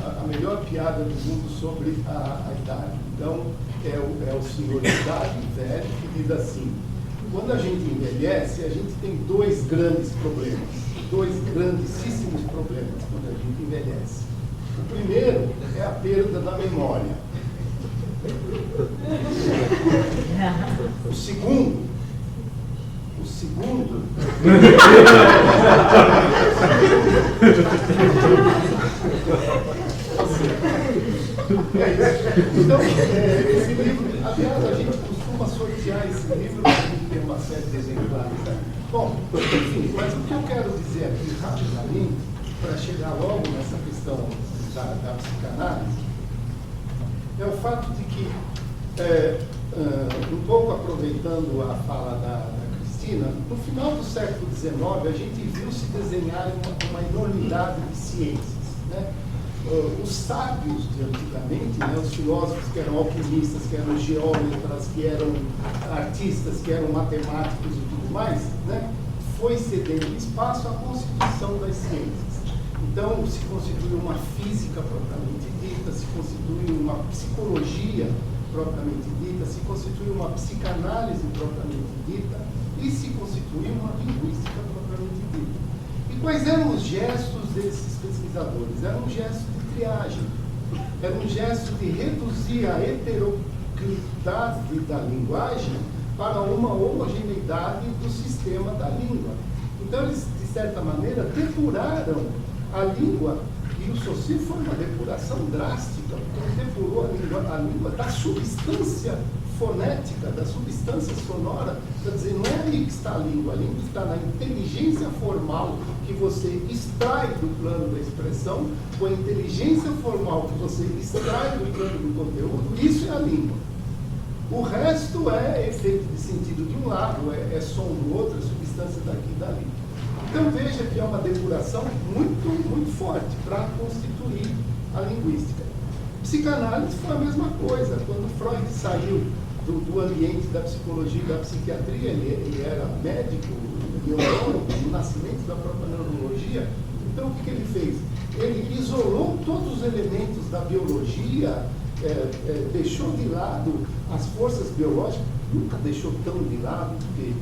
a melhor piada do mundo sobre a idade. Então, é o senhor de idade, velho, que diz assim: quando a gente envelhece, a gente tem dois grandes problemas, dois grandíssimos problemas quando a gente envelhece. O primeiro é a perda da memória. O segundo então, esse livro, aliás, a gente costuma sortear esse livro, a gente tem uma série de exemplares. Bom, enfim, mas o que eu quero dizer aqui rapidamente, para chegar logo nessa questão da psicanálise, é o fato de que, um pouco aproveitando a fala da Cristina, no final do século XIX, a gente viu se desenhar uma enormidade de ciências, né? Os sábios de antigamente, né, os filósofos que eram alquimistas, que eram geômetras, que eram artistas, que eram matemáticos e tudo mais, né, foi cedendo espaço à constituição das ciências. Então, se constituiu uma física propriamente dita, se constituiu uma psicologia propriamente dita, se constituiu uma psicanálise propriamente dita e se constituiu uma linguística propriamente dita. E quais eram os gestos desses pesquisadores? Era um gesto de triagem, era um gesto de reduzir a heteroclidade da linguagem para uma homogeneidade do sistema da língua. Então, eles, de certa maneira, depuraram a língua, e o Saussure foi uma depuração drástica, porque ele depurou a língua da substância fonética, da substância sonora. Quer dizer, não é aí que está a língua está na inteligência formal que você extrai do plano da expressão, com a inteligência formal que você extrai do plano do conteúdo, isso é a língua. O resto é efeito de sentido de um lado, é som do outro, é substância daqui e dali. Então veja que é uma depuração muito, muito forte para constituir a linguística. Psicanálise foi a mesma coisa. Quando Freud saiu do ambiente da psicologia e da psiquiatria, ele era médico, neurôlogo, no nascimento da própria neurologia. Então o que ele fez? Ele isolou todos os elementos da biologia, deixou de lado as forças biológicas, nunca deixou tão de lado, porque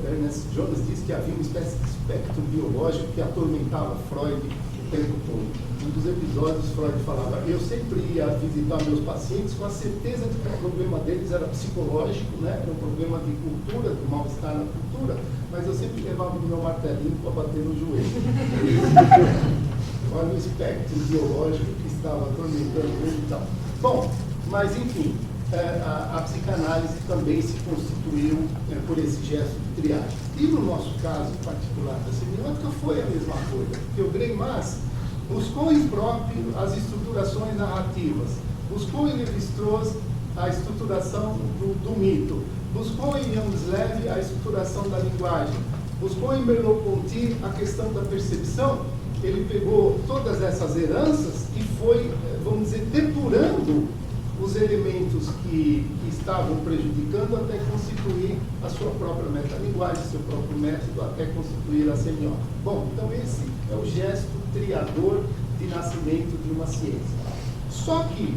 Ernest Jones disse que havia uma espécie de espectro biológico que atormentava Freud o tempo todo. Um dos episódios, Freud falava: eu sempre ia visitar meus pacientes com a certeza de que o problema deles era psicológico, né? Era um problema de cultura, do mal-estar na cultura, mas eu sempre levava o meu martelinho para bater no joelho. Olha o espectro biológico que estava atormentando ele e tal. Bom, mas enfim, a psicanálise também se constituiu por esse gesto de triagem. E no nosso caso particular da semiótica foi a mesma coisa, porque o Greimas buscou em próprio as estruturações narrativas, buscou em Lévi-Strauss a estruturação do mito, buscou em Jan Slev a estruturação da linguagem, buscou em Merleau-Ponty a questão da percepção. Ele pegou todas essas heranças e foi, vamos dizer, depurando os elementos que estavam prejudicando até constituir a sua própria metalinguagem, seu próprio método, até constituir a semiótica. Bom, então esse é o gesto triador de nascimento de uma ciência. Só que,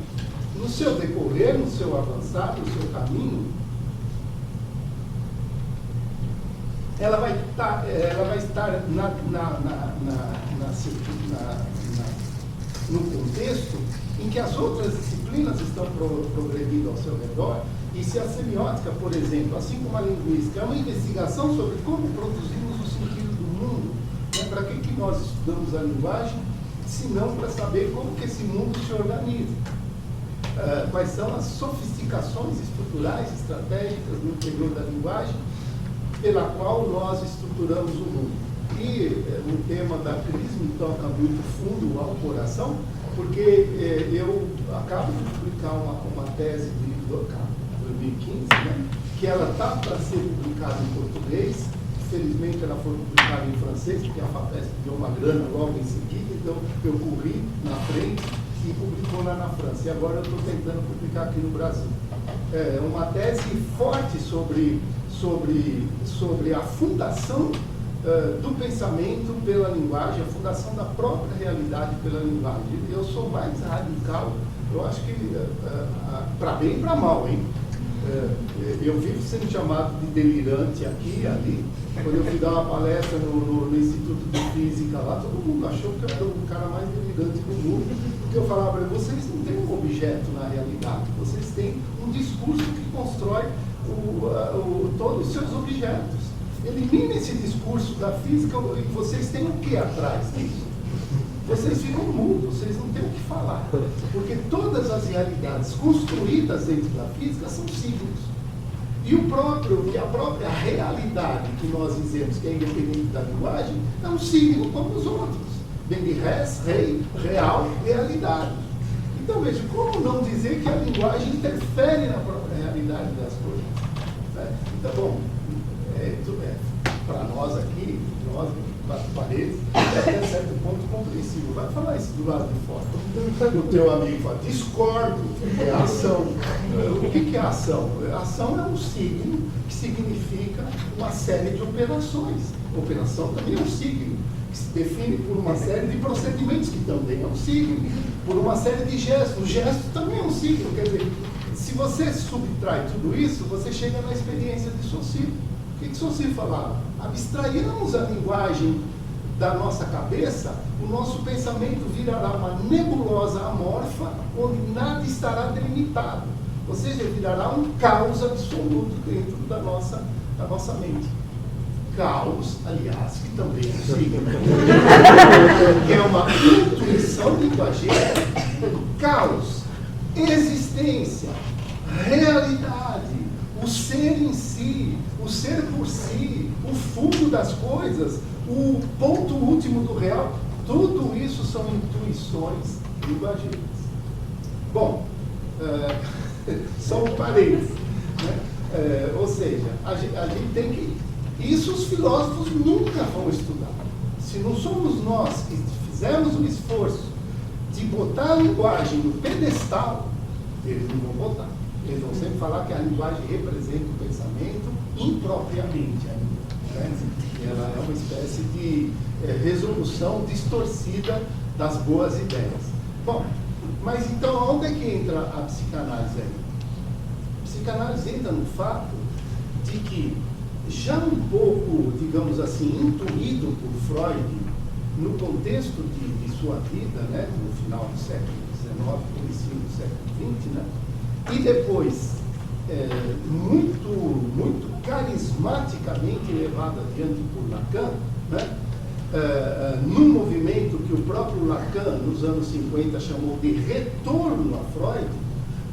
no seu decorrer, no seu avançar, no seu caminho, ela vai estar no contexto em que as outras disciplinas estão progredindo ao seu redor, e se a semiótica, por exemplo, assim como a linguística, é uma investigação sobre como produzimos o sentido do mundo, né? Para que nós estudamos a linguagem, se não para saber como que esse mundo se organiza. Quais são as sofisticações estruturais, estratégicas no interior da linguagem, pela qual nós estruturamos o mundo. E o tema da crise me toca muito fundo ao coração, porque eu acabo de publicar uma tese de 2015, né, que ela está para ser publicada em português. Felizmente ela foi publicada em francês, porque a FAPESP deu uma grana logo em seguida, então eu corri na frente e publicou lá na França. E agora eu estou tentando publicar aqui no Brasil. É uma tese forte sobre a fundação do pensamento pela linguagem, a fundação da própria realidade pela linguagem. Eu sou mais radical, eu acho que para bem e para mal, hein? Eu vivo sendo chamado de delirante aqui e ali. Quando eu fui dar uma palestra no Instituto de Física lá, todo mundo achou que eu era o cara mais delirante do mundo, porque eu falava para eles: vocês não têm um objeto na realidade, vocês têm um discurso que constrói todos os seus objetos. Elimine esse discurso da física e vocês têm o que atrás disso? Vocês ficam mudos, vocês não têm o que falar. Porque todas as realidades construídas dentro da física são signos. E a própria realidade que nós dizemos que é independente da linguagem é um signo como os outros. Vem de res, rei, real, realidade. Então veja, como não dizer que a linguagem interfere na própria realidade das coisas? Então, bom, para nós aqui, nós, quatro paredes, é até certo ponto compreensível. Vai falar isso do lado de fora. O teu amigo fala: discordo, é ação. O que é ação? A ação é um signo que significa uma série de operações. Operação também é um signo, que se define por uma série de procedimentos, que também é um signo, por uma série de gestos. O gesto também é um signo. Quer dizer, se você subtrai tudo isso, você chega na experiência de Saussure. O que Saussure falava? Abstraiamos a linguagem da nossa cabeça, o nosso pensamento virará uma nebulosa amorfa, onde nada estará delimitado. Ou seja, virará um caos absoluto dentro da nossa mente. Caos, aliás, que também é um signo, que é uma intuição linguageira. Caos, existência, realidade, o ser em si, o ser por si, o fundo das coisas, o ponto último do real, tudo isso são intuições linguageiras. Bom, só um parênteses, né? Ou seja, a gente tem que... Isso os filósofos nunca vão estudar. Se não somos nós que fizermos o esforço de botar a linguagem no pedestal, eles não vão botar. Eles vão sempre falar que a linguagem representa o pensamento impropriamente ainda, né? Ela é uma espécie de resolução distorcida das boas ideias. Bom, mas então onde é que entra a psicanálise aí? A psicanálise entra no fato de que, já um pouco, digamos assim, intuído por Freud, no contexto de sua vida, né, no final do século XIX, começo do século XX, né, e depois, muito carismaticamente levado adiante por Lacan, né, num movimento que o próprio Lacan, nos anos 50, chamou de retorno a Freud,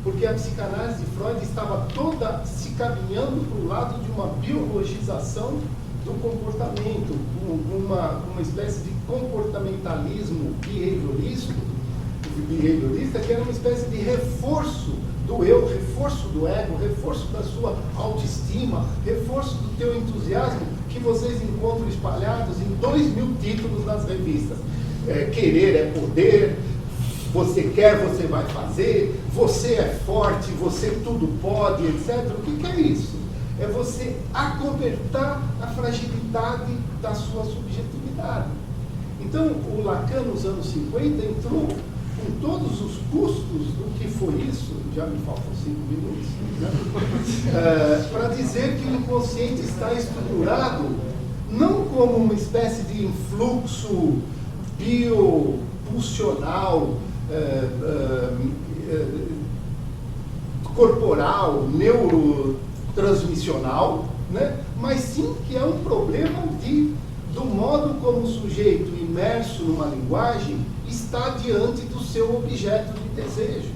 porque a psicanálise de Freud estava toda se caminhando para o lado de uma biologização do comportamento, uma espécie de comportamentalismo behaviorista, que era uma espécie de reforço do eu, reforço do ego, reforço da sua autoestima, reforço do teu entusiasmo, que vocês encontram espalhados em 2.000 títulos nas revistas. Querer é poder, você quer, você vai fazer, você é forte, você tudo pode, etc. O que é isso? É você acobertar a fragilidade da sua subjetividade. Então, o Lacan, nos anos 50, entrou com todos os custos do que foi isso, já me faltam 5 minutos, né? Para dizer que o inconsciente está estruturado não como uma espécie de influxo biopulsional, corporal, neurotransmissional, né? Mas sim que é um problema do modo como o sujeito imerso numa linguagem está diante do seu objeto de desejo.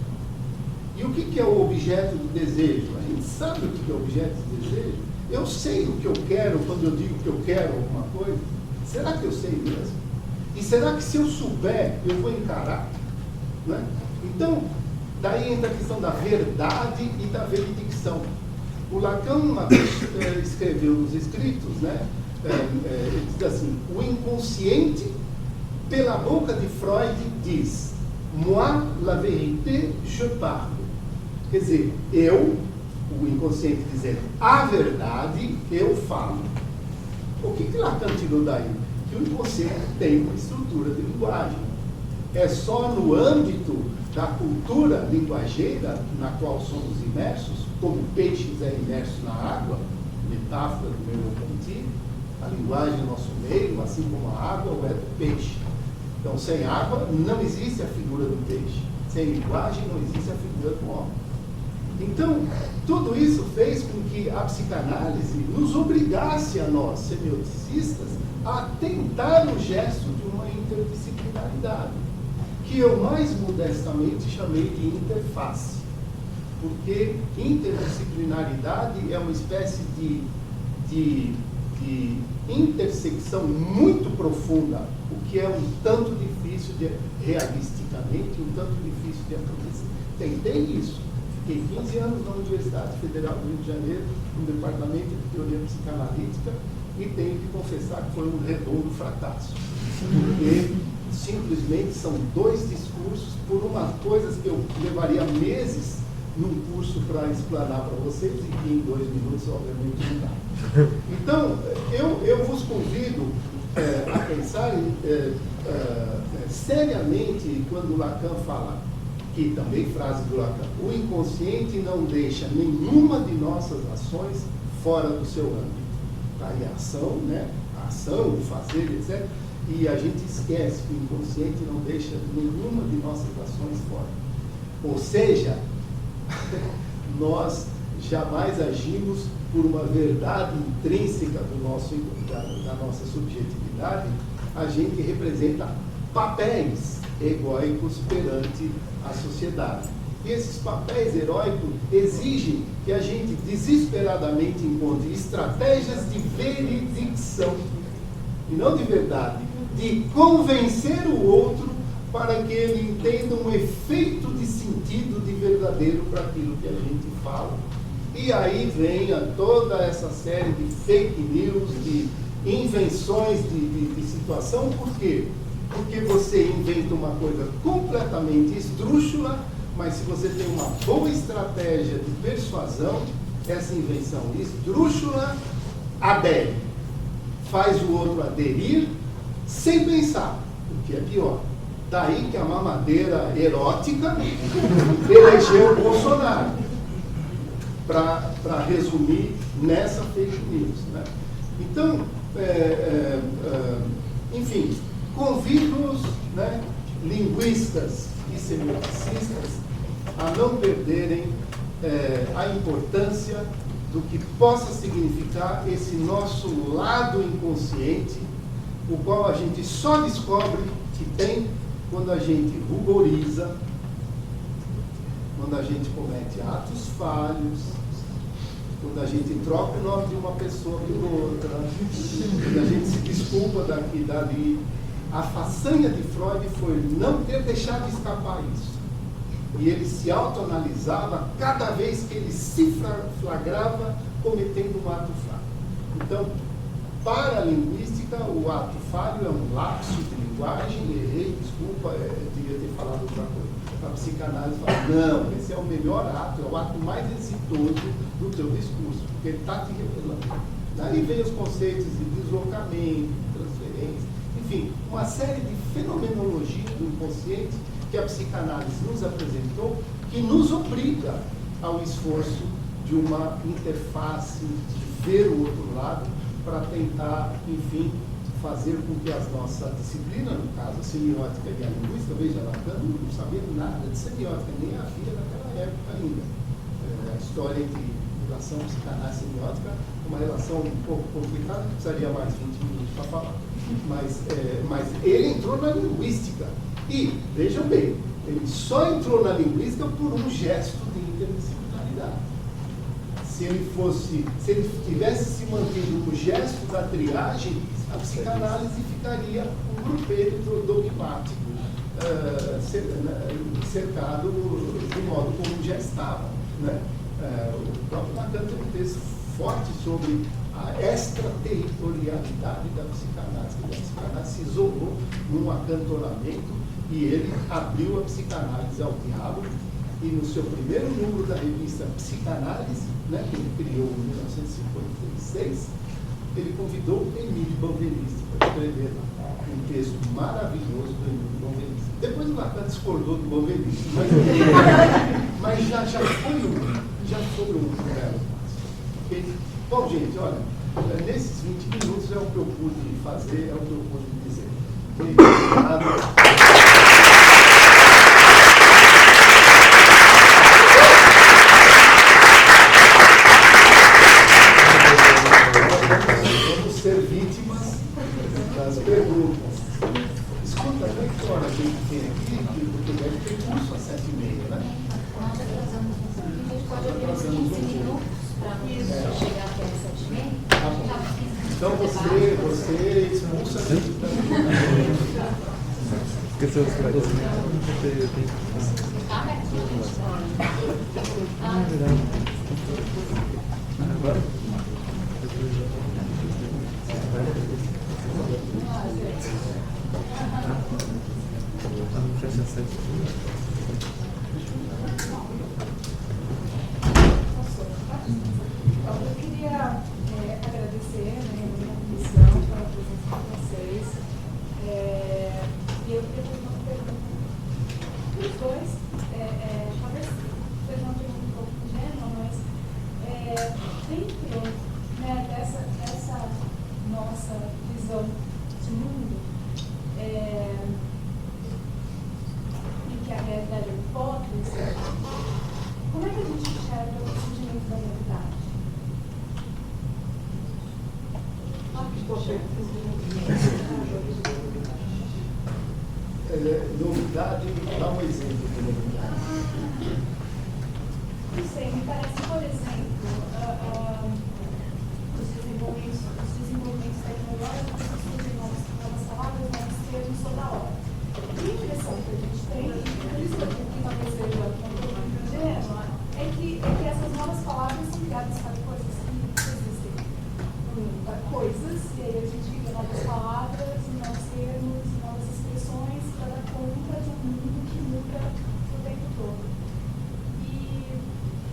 E o que é o objeto de desejo? A gente sabe o que é o objeto de desejo? Eu sei o que eu quero quando eu digo que eu quero alguma coisa? Será que eu sei mesmo? E será que se eu souber, eu vou encarar? Né? Então, daí entra a questão da verdade e da veredicção. O Lacan, uma vez, escreveu nos escritos, né? Ele diz assim: o inconsciente, pela boca de Freud, diz moi la vérité je parle. Quer dizer, eu, o inconsciente dizendo a verdade, eu falo. O que Lacan tirou daí? Que o inconsciente tem uma estrutura de linguagem. É só no âmbito da cultura linguageira na qual somos imersos, como peixes é imerso na água, metáfora do Merleau-Ponty, a linguagem é nosso meio, assim como a água é do peixe. Então, sem água não existe a figura do peixe. Sem linguagem não existe a figura do homem. Então, tudo isso fez com que a psicanálise nos obrigasse a nós, semioticistas, a tentar o gesto de uma interdisciplinaridade, que eu mais modestamente chamei de interface. Porque interdisciplinaridade é uma espécie de intersecção muito profunda, o que é um tanto difícil realisticamente, um tanto difícil de acontecer. Tentei isso. Fiquei 15 anos na Universidade Federal do Rio de Janeiro, no departamento de teoria psicanalítica, e tenho que confessar que foi um redondo fracasso. Porque simplesmente são 2 discursos por umas coisas que eu levaria meses num curso para explanar para vocês, e que em 2 minutos, obviamente, não dá. Então, eu vos convido a pensar seriamente quando Lacan fala, que também frase do Lacan, o inconsciente não deixa nenhuma de nossas ações fora do seu âmbito. Tá? E a ação, né? A ação, o fazer, etc. E a gente esquece que o inconsciente não deixa nenhuma de nossas ações fora. Ou seja, nós jamais agimos por uma verdade intrínseca da nossa subjetividade. A gente representa papéis egóicos perante a sociedade. E esses papéis heróicos exigem que a gente desesperadamente encontre estratégias de veredicção, e não de verdade, de convencer o outro para que ele entenda um efeito de sentido de verdadeiro para aquilo que a gente fala. E aí vem toda essa série de fake news, de invenções de situação. Por quê? Porque você inventa uma coisa completamente esdrúxula, mas se você tem uma boa estratégia de persuasão, essa invenção esdrúxula adere. Faz o outro aderir sem pensar, o que é pior. Daí que a mamadeira erótica elegeu o Bolsonaro, para resumir nessa fake news. Né? Então, enfim, convido-os, né, linguistas e semioticistas, a não perderem a importância do que possa significar esse nosso lado inconsciente, o qual a gente só descobre que tem quando a gente ruboriza, quando a gente comete atos falhos, quando a gente troca o nome de uma pessoa por outra, quando a gente se desculpa daqui e dali. A façanha de Freud foi não ter deixado escapar isso. E ele se autoanalisava cada vez que ele se flagrava cometendo um ato fraco. Então, Para a linguística, o ato falho é um lapso de linguagem, errei, desculpa, devia ter falado outra coisa. A psicanálise fala, não, esse é o melhor ato, é o ato mais exitoso do teu discurso, porque ele está te revelando. Daí vem os conceitos de deslocamento, transferência, enfim, uma série de fenomenologias do inconsciente que a psicanálise nos apresentou, que nos obriga ao esforço de uma interface, de ver o outro lado, para tentar, enfim, fazer com que as nossas disciplinas, no caso a semiótica e a linguística, veja, Lacan não sabia nada de semiótica, nem havia naquela época ainda. A história entre relação psicanálise e semiótica é uma relação um pouco complicada, que precisaria mais 20 minutos para falar. Mas ele entrou na linguística. E, vejam bem, ele só entrou na linguística por um gesto de interdisciplinaridade. Se ele tivesse se mantido no gesto da triagem, a psicanálise ficaria um grupelho dogmático, cercado do modo como já estava. Né? O próprio Lacan tem um texto forte sobre a extraterritorialidade da psicanálise. A psicanálise se isolou num acantonamento e ele abriu a psicanálise ao diálogo. E no seu primeiro número da revista Psicanálise, né, que ele criou em 1956, ele convidou Emile Benveniste para escrever um texto maravilhoso do Emile Benveniste. Depois o Lacan discordou do Benveniste, mas já foi um belo passo. Okay? Bom, gente, olha, nesses 20 minutos é o que eu pude fazer, é o que eu pude dizer. Obrigado. Ser vítimas das perguntas. Escuta, não é que hora a gente tem aqui, porque deve ter curso às 7h30, né? Nós atrasamos um pouquinho, a gente pode abrir uns 15 minutos para nos chegar até as 7h30. Tá bom. Então você expulsa a gente também. Esqueceu os caras. Tá aberto, Ah, é verdade. Agora? Eu queria agradecer a comissão pela presença de vocês. E eu queria fazer uma pergunta para os dois. Talvez seja uma pergunta um pouco ingênua, mas dentro dessa nossa visão de mundo, em que a realidade é hipótese, como é que a gente enxerga o surgimento da novidade? Novidade, dá um exemplo de novidade. Não sei, me parece, por exemplo, os desenvolvimentos tecnológicos, surgem novas palavras, novos termos toda hora. E a impressão que a gente tem, e por isso que talvez seja um pouco ingênua, é que essas novas palavras são ligadas para coisas que existem. Para coisas, e aí a gente cria novas palavras, novos termos, novas expressões para dar conta de um mundo que muda o tempo todo. E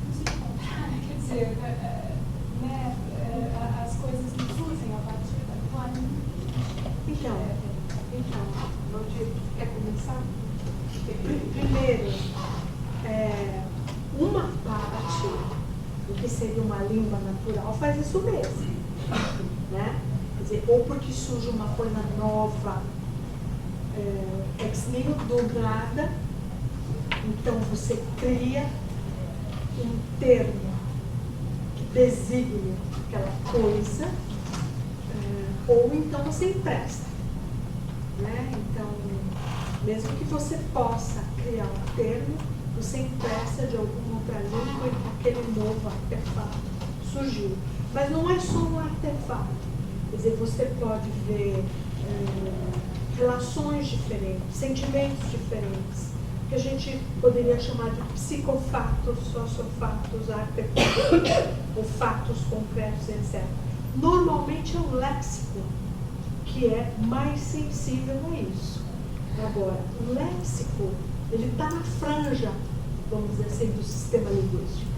não sei contar, quer dizer, as coisas não surgem a partir da qual. Então, Valdir, quer começar? Primeiro, uma parte do que seria uma língua natural faz isso mesmo, né? Quer dizer, ou porque surge uma coisa nova, ex nihilo, do nada, então você cria um termo que designe aquela coisa, ou então você empresta, né? Então, mesmo que você possa criar um termo, você empresta de alguma outra língua e aquele novo artefato surgiu. Mas não é só um artefato, quer dizer, você pode ver relações diferentes, sentimentos diferentes, que a gente poderia chamar de psicofatos, sociofatos, artefatos, ou fatos concretos, etc. normalmente é o léxico que é mais sensível a isso. Agora, o léxico, ele está na franja, vamos dizer assim, do sistema linguístico.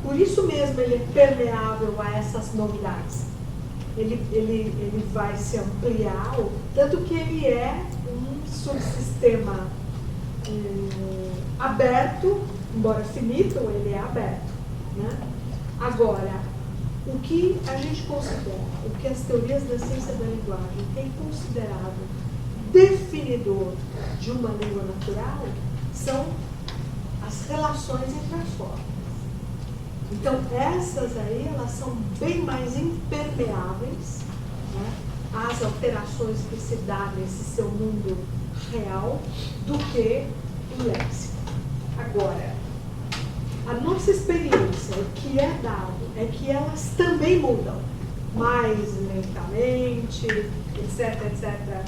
Por isso mesmo ele é permeável a essas novidades. Ele vai se ampliar, tanto que ele é um subsistema aberto, embora finito, ele é aberto. Né? Agora, o que a gente considera, o que as teorias da ciência da linguagem têm considerado definidor de uma língua natural são as relações entre as formas. Então, essas aí, elas são bem mais impermeáveis, né, às alterações que se dá nesse seu mundo real do que o léxico. Agora, a nossa experiência, o que é dado, é que elas também mudam, mais lentamente, etc, etc.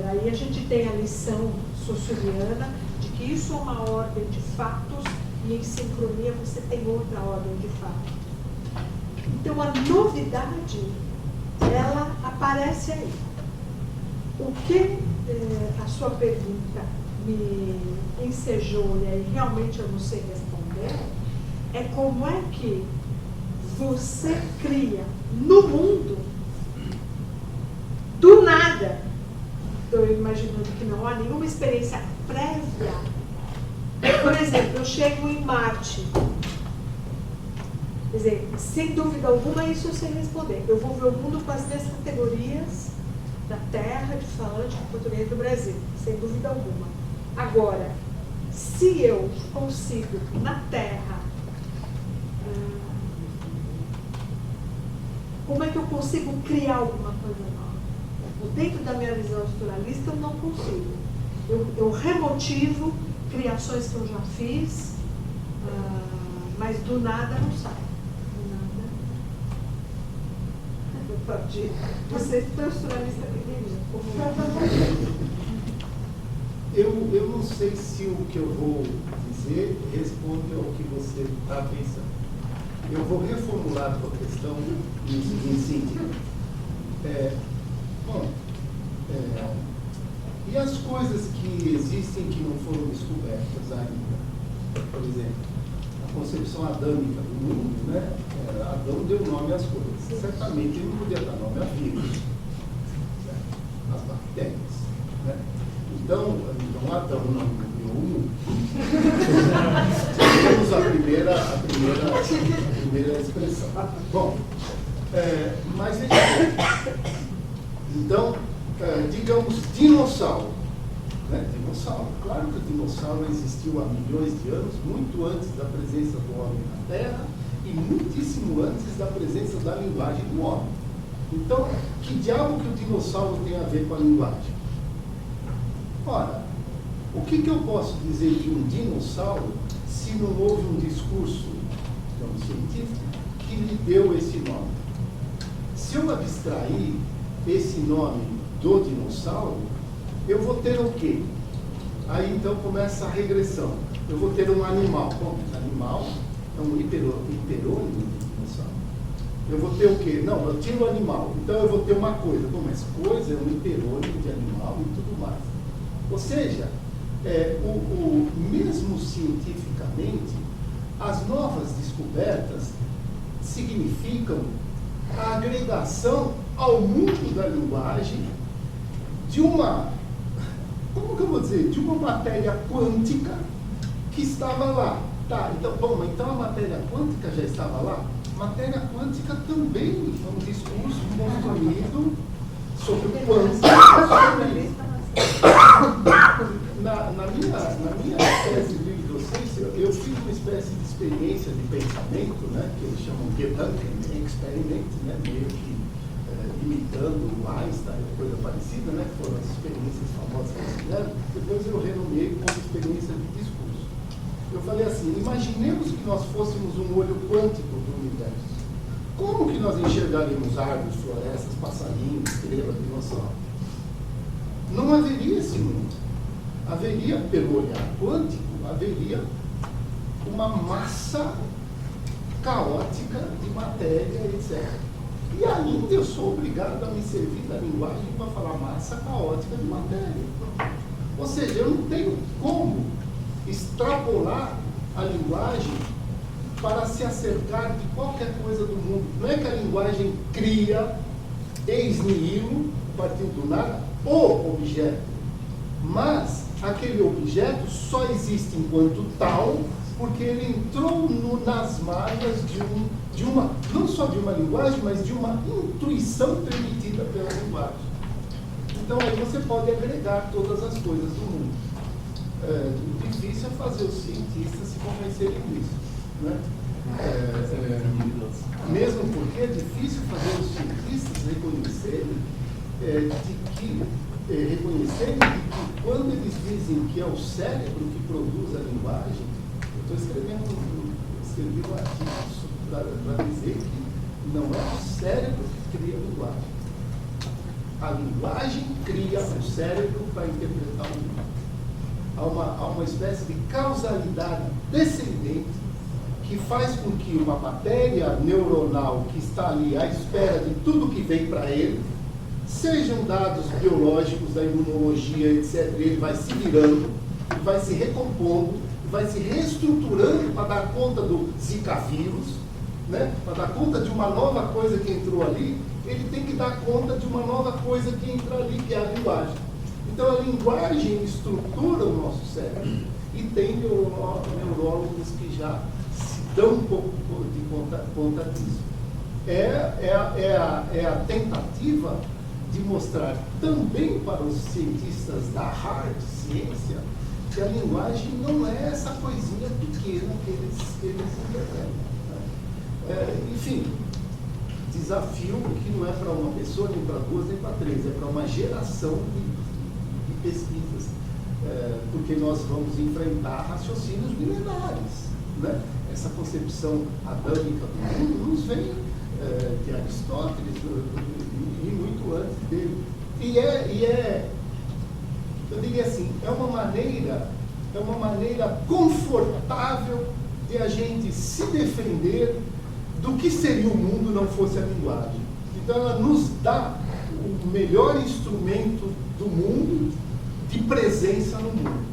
Aí a gente tem a lição socioliana de que isso é uma ordem de fatos e em sincronia você tem outra ordem de fatos. Então a novidade, ela aparece aí. O que a sua pergunta me ensejou, e aí realmente eu não sei responder, é como é que você cria no mundo, do nada, estou imaginando que não há nenhuma experiência prévia. Por exemplo, eu chego em Marte. Quer dizer, sem dúvida alguma, isso eu sei responder. Eu vou ver o mundo com as mesmas categorias da Terra, de falante, de português do Brasil, sem dúvida alguma. Agora, se eu consigo, na Terra, como é que eu consigo criar alguma coisa nova? Dentro da minha visão estruturalista, eu não consigo. Eu remotivo criações que eu já fiz, mas do nada não sai. Do nada. Você é tão estruturalista pequeno. Eu não sei se o que eu vou dizer responde ao que você está pensando. Eu vou reformular a sua questão no seguinte sentido. E as coisas que existem que não foram descobertas ainda? Por exemplo, a concepção adâmica do mundo, né? Adão deu nome às coisas. Certamente ele não podia dar nome a vírus, às bactérias. Né? Então Adão não criou o mundo. Temos a primeira expressão. Bom, mas veja bem. Então, digamos, dinossauro. Né? Dinossauro. Claro que o dinossauro existiu há milhões de anos, muito antes da presença do homem na Terra e muitíssimo antes da presença da linguagem do homem. Então, que diabo que o dinossauro tem a ver com a linguagem? Ora, o que eu posso dizer de um dinossauro se não houve um discurso científico que lhe deu esse nome? Se eu abstrair esse nome do dinossauro, eu vou ter o quê? Aí então começa a regressão. Eu vou ter um animal. Bom, animal é um hiperônimo do dinossauro. Eu vou ter o quê? Não, eu tiro o animal. Então eu vou ter uma coisa. Bom, mas coisa é um hiperônimo de animal e tudo mais. Ou seja, mesmo cientificamente, as novas descobertas significam a agregação ao mundo da linguagem de uma, como que eu vou dizer, de uma matéria quântica que estava lá. Tá, então, bom, então a matéria quântica já estava lá? Matéria quântica também é um discurso construído sobre o quântico. Na minha tese de docência, eu fiz uma espécie de experiência de pensamento, né, que eles chamam de Gedanken Experiment, né, meio que imitando o Einstein, coisa parecida, né, que foram as experiências famosas que eles fizeram. Depois eu renomeei como experiência de discurso. Eu falei assim, imaginemos que nós fôssemos um olho quântico do universo. Como que nós enxergaríamos árvores, florestas, passarinhos, estrelas, dinossauros? Não haveria esse mundo. Haveria, pelo olhar quântico, haveria uma massa caótica de matéria, etc. E ainda eu sou obrigado a me servir da linguagem para falar massa caótica de matéria. Ou seja, eu não tenho como extrapolar a linguagem para se acercar de qualquer coisa do mundo. Não é que a linguagem cria, ex nihilo, a partir do nada, o objeto. Mas aquele objeto só existe enquanto tal, porque ele entrou nas malhas de uma, não só de uma linguagem, mas de uma intuição permitida pela linguagem. Então aí você pode agregar todas as coisas do mundo. O difícil é fazer os cientistas se convencerem disso, né? Mesmo porque é difícil fazer os cientistas reconhecerem de que quando eles dizem que é o cérebro que produz a linguagem, eu escrevi um artigo para dizer que não é o cérebro que cria a linguagem. A linguagem cria o cérebro para interpretar o mundo. Há uma espécie de causalidade descendente que faz com que uma matéria neuronal que está ali à espera de tudo que vem para ele, sejam dados biológicos da imunologia, etc., ele vai se virando, vai se recompondo, vai se reestruturando para dar conta do Zika vírus, né? Para dar conta de uma nova coisa que entrou ali, ele tem que dar conta de uma nova coisa que entra ali, que é a linguagem. Então a linguagem estrutura o nosso cérebro. E tem neurólogos que já se dão um pouco de conta disso. É a tentativa de mostrar também para os cientistas da hard ciência que a linguagem não é essa coisinha pequena que eles interpretam. Enfim, desafio que não é para uma pessoa, nem para duas, nem para três, é para uma geração de pesquisas, porque nós vamos enfrentar raciocínios milenares, né? Essa concepção adâmica do mundo nos vem de Aristóteles e muito antes dele. Eu diria assim, é uma maneira confortável de a gente se defender do que seria o mundo não fosse a linguagem. Então ela nos dá o melhor instrumento do mundo de presença no mundo,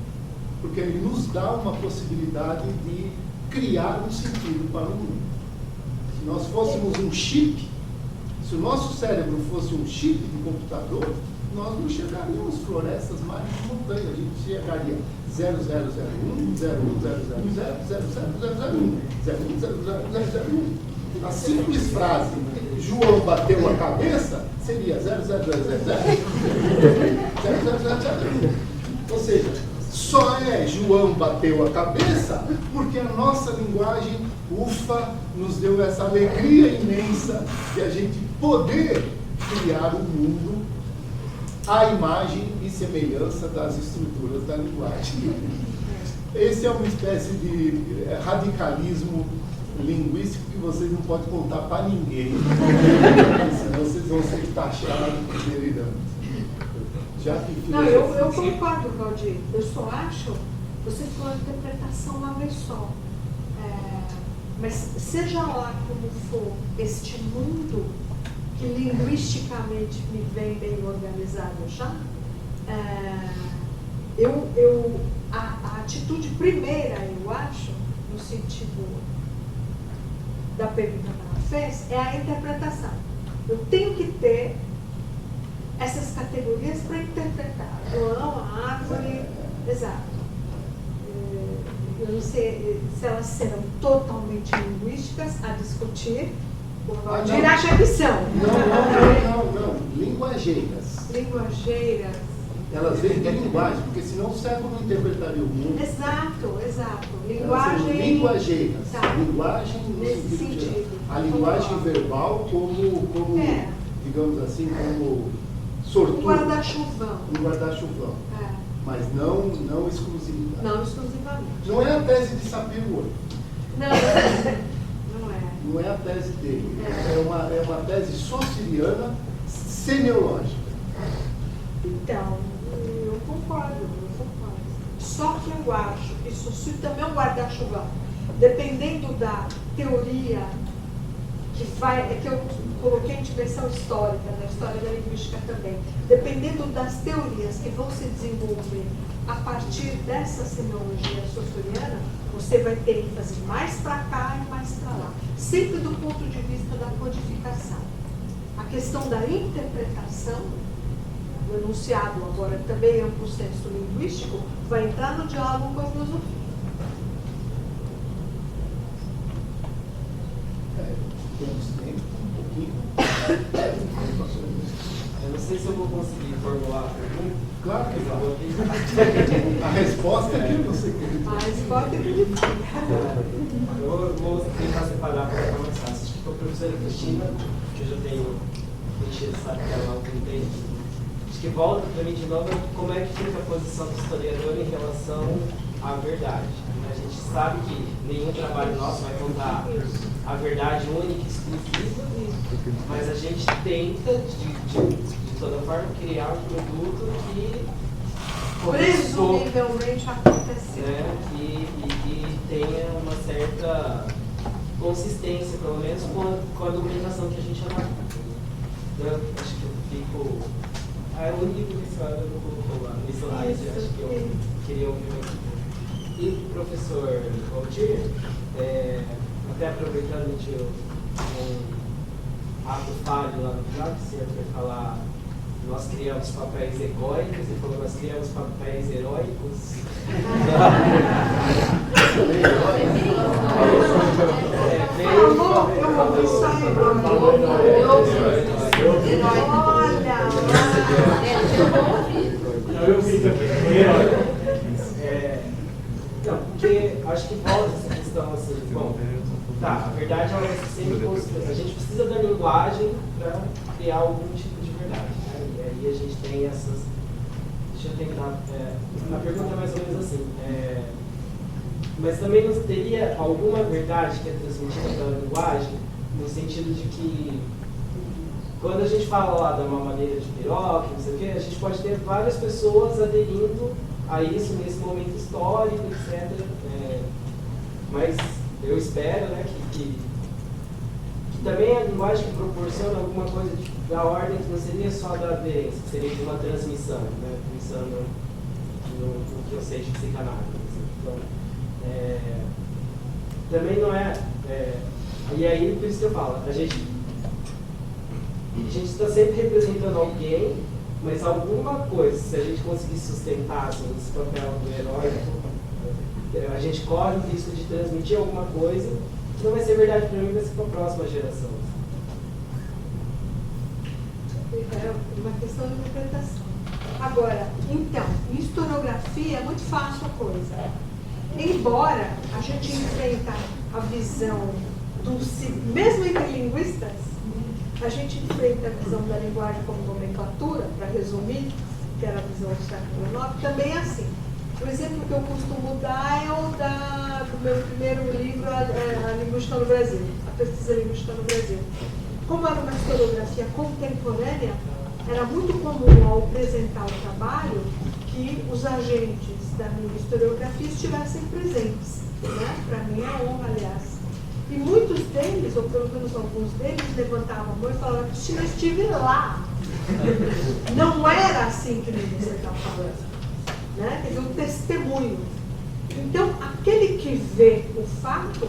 porque ele nos dá uma possibilidade de criar um sentido para o mundo. Se nós fôssemos um chip, se o nosso cérebro fosse um chip de computador, nós não chegaríamos florestas mais de montanha, a gente chegaria 0001, 0100001. A simples frase João bateu a cabeça seria 00000. Ou seja, só é João bateu a cabeça porque a nossa linguagem, ufa, nos deu essa alegria imensa de a gente poder criar o mundo à imagem e semelhança das estruturas da linguagem. Esse é uma espécie de radicalismo linguístico que vocês não podem contar para ninguém, senão vocês vão ser taxados de delirantes. Não, eu concordo, Valdir. Eu só acho, você falou a interpretação uma vez só. Mas seja lá como for este mundo que linguisticamente me vem bem organizado já, a atitude primeira, eu acho, no sentido da pergunta que ela fez, é a interpretação. Eu tenho que ter essas categorias para interpretar. João, a árvore, exato. Eu não sei se elas serão totalmente linguísticas a discutir. O Valdir acha que são. Não. Linguageiras. Linguageiras. Elas vêm de linguagem, porque senão o cérebro não interpretaria o mundo. Exato. Linguagem. Linguageiras. Tá. Linguagem no nesse sentido. A linguagem verbal como digamos assim, como sortudo. Um guarda-chuvão. Um guarda-chuvão. Mas não exclusividade. Não exclusivamente. Não é a tese de Sapir-Whorf. Não é. Não é a tese dele. É uma tese sociriana semiológica. Então, eu concordo. Só que eu acho que isso também é um guarda-chuvão. Dependendo da teoria que eu coloquei em dimensão histórica, na história da linguística também, dependendo das teorias que vão se desenvolver a partir dessa semiologia saussuriana, você vai ter ênfase mais para cá e mais para lá, sempre do ponto de vista da codificação. A questão da interpretação, o enunciado agora também é um processo linguístico, vai entrar no diálogo com a filosofia. Temos tempo, um pouquinho. Eu não sei se eu vou conseguir formular a pergunta. Claro que vai. A resposta é que você quer. A resposta é que Eu vou tentar separar para ficar mais fácil. Acho que com a professora Cristina, que eu já tenho enchido o saco dela há algum tempo, acho que volta para mim de novo como é que fica a posição do historiador em relação à verdade. A gente sabe que nenhum trabalho nosso vai contar a verdade única e exclusiva, mas a gente tenta, de toda forma, criar um produto que presumivelmente aconteceu. Né, que tenha uma certa consistência, pelo menos, com a documentação que a gente analisa. Eu acho que eu fico... o livro que a senhora não colocou lá no slide, acho que eu queria ouvir aqui. E, professor Valdir, até aproveitando um ato falho lá no final, que o senhor foi falar, nós criamos papéis egóicos, e falou, nós criamos papéis heróicos. Eu vi também. Não, porque acho que volta essa questão assim, bom, tá, a verdade ela vai ser sempre construída. A gente precisa da linguagem para criar algum tipo de verdade, né? E aí a gente tem essas. Deixa eu tentar. A pergunta é mais ou menos assim. Mas também não teria alguma verdade que é transmitida pela linguagem, no sentido de que quando a gente fala lá da mamadeira de piroca, não sei o quê, a gente pode ter várias pessoas aderindo a isso nesse momento histórico, etc. Mas eu espero, né, que também a linguagem que proporciona alguma coisa da ordem que não seria só da aderência, que seria de uma transmissão, né, pensando no que eu sei de psicanálise. Então, também não é... E aí, por isso que eu falo, a gente está sempre representando alguém, mas alguma coisa, se a gente conseguir sustentar assim, esse papel do herói, a gente corre o risco de transmitir alguma coisa que não vai ser verdade para mim, vai ser para a próxima geração. É uma questão de interpretação. Agora, então, em historiografia é muito fácil a coisa. Embora a gente enfrenta a visão mesmo entre linguistas, a gente enfrenta a visão da linguagem como nomenclatura, para resumir, que era a visão do século XIX, também é assim. O exemplo que eu costumo dar é o do meu primeiro livro, a Linguística no Brasil, a pesquisa linguística no Brasil. Como era uma historiografia contemporânea, era muito comum ao apresentar o trabalho que os agentes da minha historiografia estivessem presentes. Né? Para mim é honra, aliás. E muitos deles, ou pelo menos alguns deles, levantavam a mão e falavam, Cristina, eu estive lá. Não era assim que você está falando. Né? Quer dizer, um testemunho. Então, aquele que vê o fato,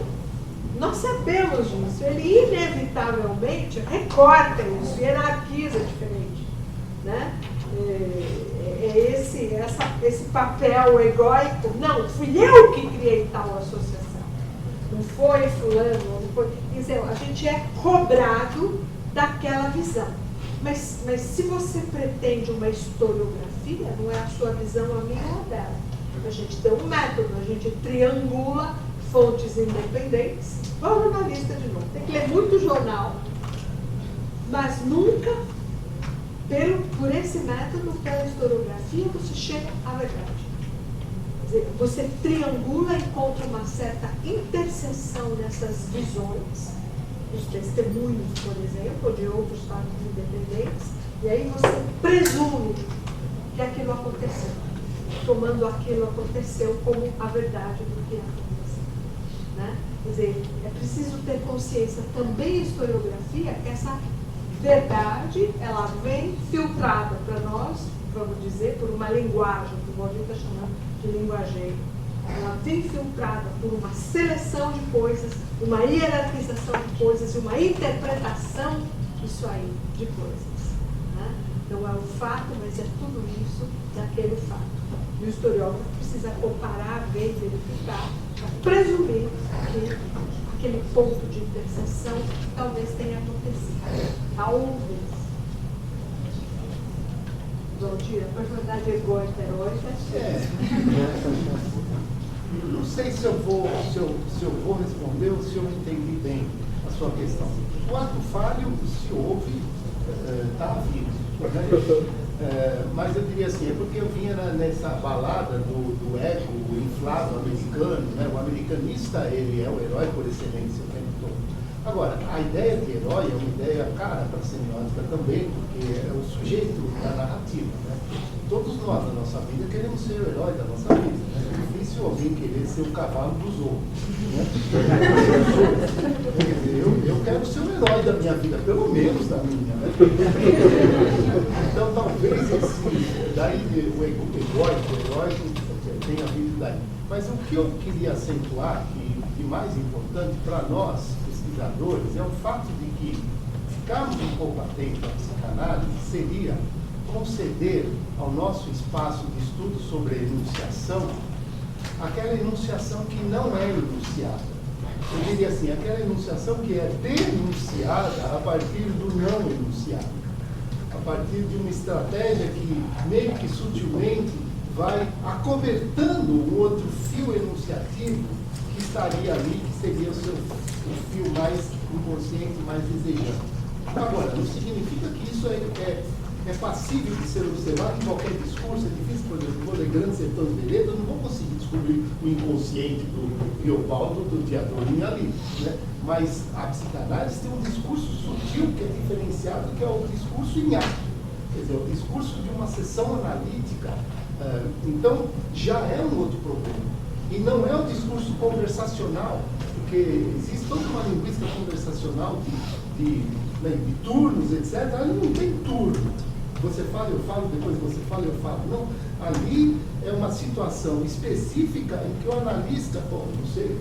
nós sabemos disso. Ele inevitavelmente recorta isso, hierarquiza diferente. Né? Esse papel egóico. Não, fui eu que criei tal associação. Não foi fulano, não foi. Quer dizer, a gente é cobrado daquela visão. Mas se você pretende uma historiografia, não é a sua visão, a minha ou a dela. A gente tem um método, a gente triangula fontes independentes. Vamos jornalista de novo. Tem que ler muito jornal, mas nunca, por esse método, pela historiografia, você chega à verdade. Quer dizer, você triangula e encontra uma certa interseção nessas visões, dos testemunhos, por exemplo, de outros fatos independentes, e aí você presume que aquilo aconteceu, tomando aquilo aconteceu como a verdade do que aconteceu. né? Quer dizer, é preciso ter consciência também em historiografia que essa verdade, ela vem filtrada para nós, vamos dizer, por uma linguagem, que o Valdir está chamando de linguageiro. Ela vem filtrada por uma seleção de coisas, uma hierarquização de coisas e uma interpretação, isso aí, de coisas. Né? Não é o fato, mas é tudo isso daquele fato. E o historiógrafo precisa comparar, ver, verificar, presumir que aquele ponto de interseção talvez tenha acontecido. Talvez. Valdir, a personalidade egóica, heróica. Não sei se eu vou responder ou se eu entendi bem a sua questão. O ato falho, se houve, está havido. Mas eu diria assim, é porque eu vinha nessa balada do ego inflado americano, né? O americanista, ele é o herói por excelência o tempo todo. Agora, a ideia de herói é uma ideia cara para a semiótica também, porque é o sujeito da narrativa, né? Todos nós, na nossa vida, queremos ser o herói da nossa vida, né? É difícil alguém querer ser o cavalo dos outros, né? Eu quero ser o herói da minha vida, pelo menos da minha, né? Então, talvez daí o egóico, o herói tenha vindo daí. Mas o que eu queria acentuar, e mais importante para nós, pesquisadores, é o fato de que ficarmos um pouco atentos à psicanálise seria conceder ao nosso espaço de estudo sobre a enunciação aquela enunciação que não é enunciada. Eu diria assim, aquela enunciação que é denunciada a partir do não enunciado, a partir de uma estratégia que meio que sutilmente vai acobertando um outro fio enunciativo que estaria ali, que seria o fio mais inconsciente, mais desejante. Agora, não significa que isso é passível de ser observado em qualquer discurso. É difícil, por exemplo, vou ler Grande Sertão Veredas, eu não vou conseguir descobrir o inconsciente do Riobaldo, do Diadorim ali, né? Mas a psicanálise tem um discurso sutil que é diferenciado, que é o discurso em ato, quer dizer, o discurso de uma sessão analítica. Então, já é um outro problema. E não é o discurso conversacional, porque existe toda uma linguística conversacional de turnos, etc. Ali não tem turno. Você fala, eu falo, depois você fala, eu falo. Não, ali é uma situação específica em que o analista, não sei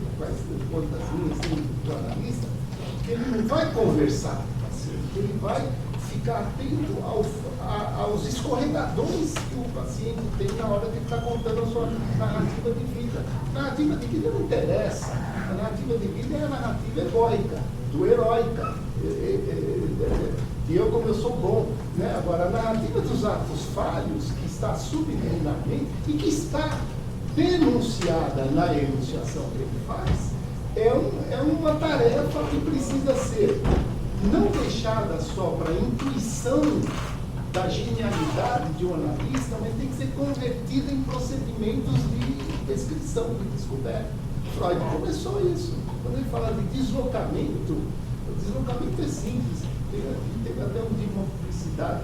quantas linhas tem do analista, que ele não vai conversar com o paciente, ele vai ficar atento aos escorregadores que o paciente tem na hora que ele está contando a sua narrativa de vida. A narrativa de vida não interessa. A narrativa de vida é a narrativa egóica, do heróica. E eu, como eu sou bom, né? Agora, a narrativa dos atos falhos, que está subliminarmente e que está denunciada na enunciação que ele faz, é uma tarefa que precisa ser não deixada só para a intuição da genialidade de um analista, mas tem que ser convertida em procedimentos de descrição, de descoberta. Freud começou isso. Quando ele fala de deslocamento, o deslocamento é simples. Teve até um dia uma publicidade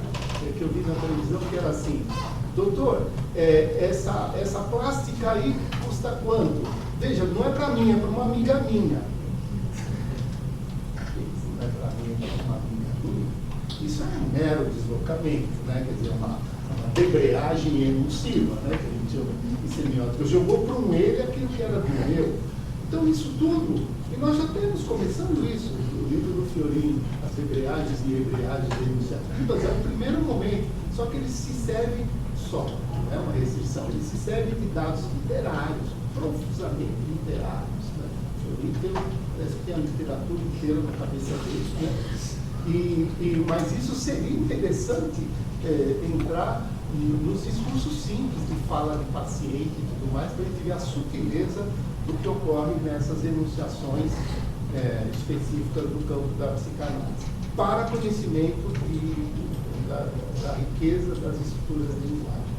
que eu vi na televisão que era assim: doutor, essa plástica aí custa quanto? Veja, não é para mim, é para uma amiga minha. Não é para mim, é para uma amiga minha. Isso é um mero deslocamento, né? Quer dizer, uma debreagem enunciva, né? Que a gente chama em semiótica. Jogou para um ele aquilo que era do meu. Então, isso tudo, e nós já temos começando isso, o livro do Fiorin, as embreagens e embreagens enunciativas, é o primeiro momento, só que ele se serve só, não é uma restrição, ele se serve de dados literários, profusamente literários. Né? O Fiorin parece que tem a literatura inteira na cabeça dele, né? Mas isso seria interessante entrar nos discursos simples de fala de paciente e tudo mais, para a gente ver a sutileza do que ocorre nessas enunciações específicas do campo da psicanálise, para conhecimento da riqueza das estruturas de linguagem.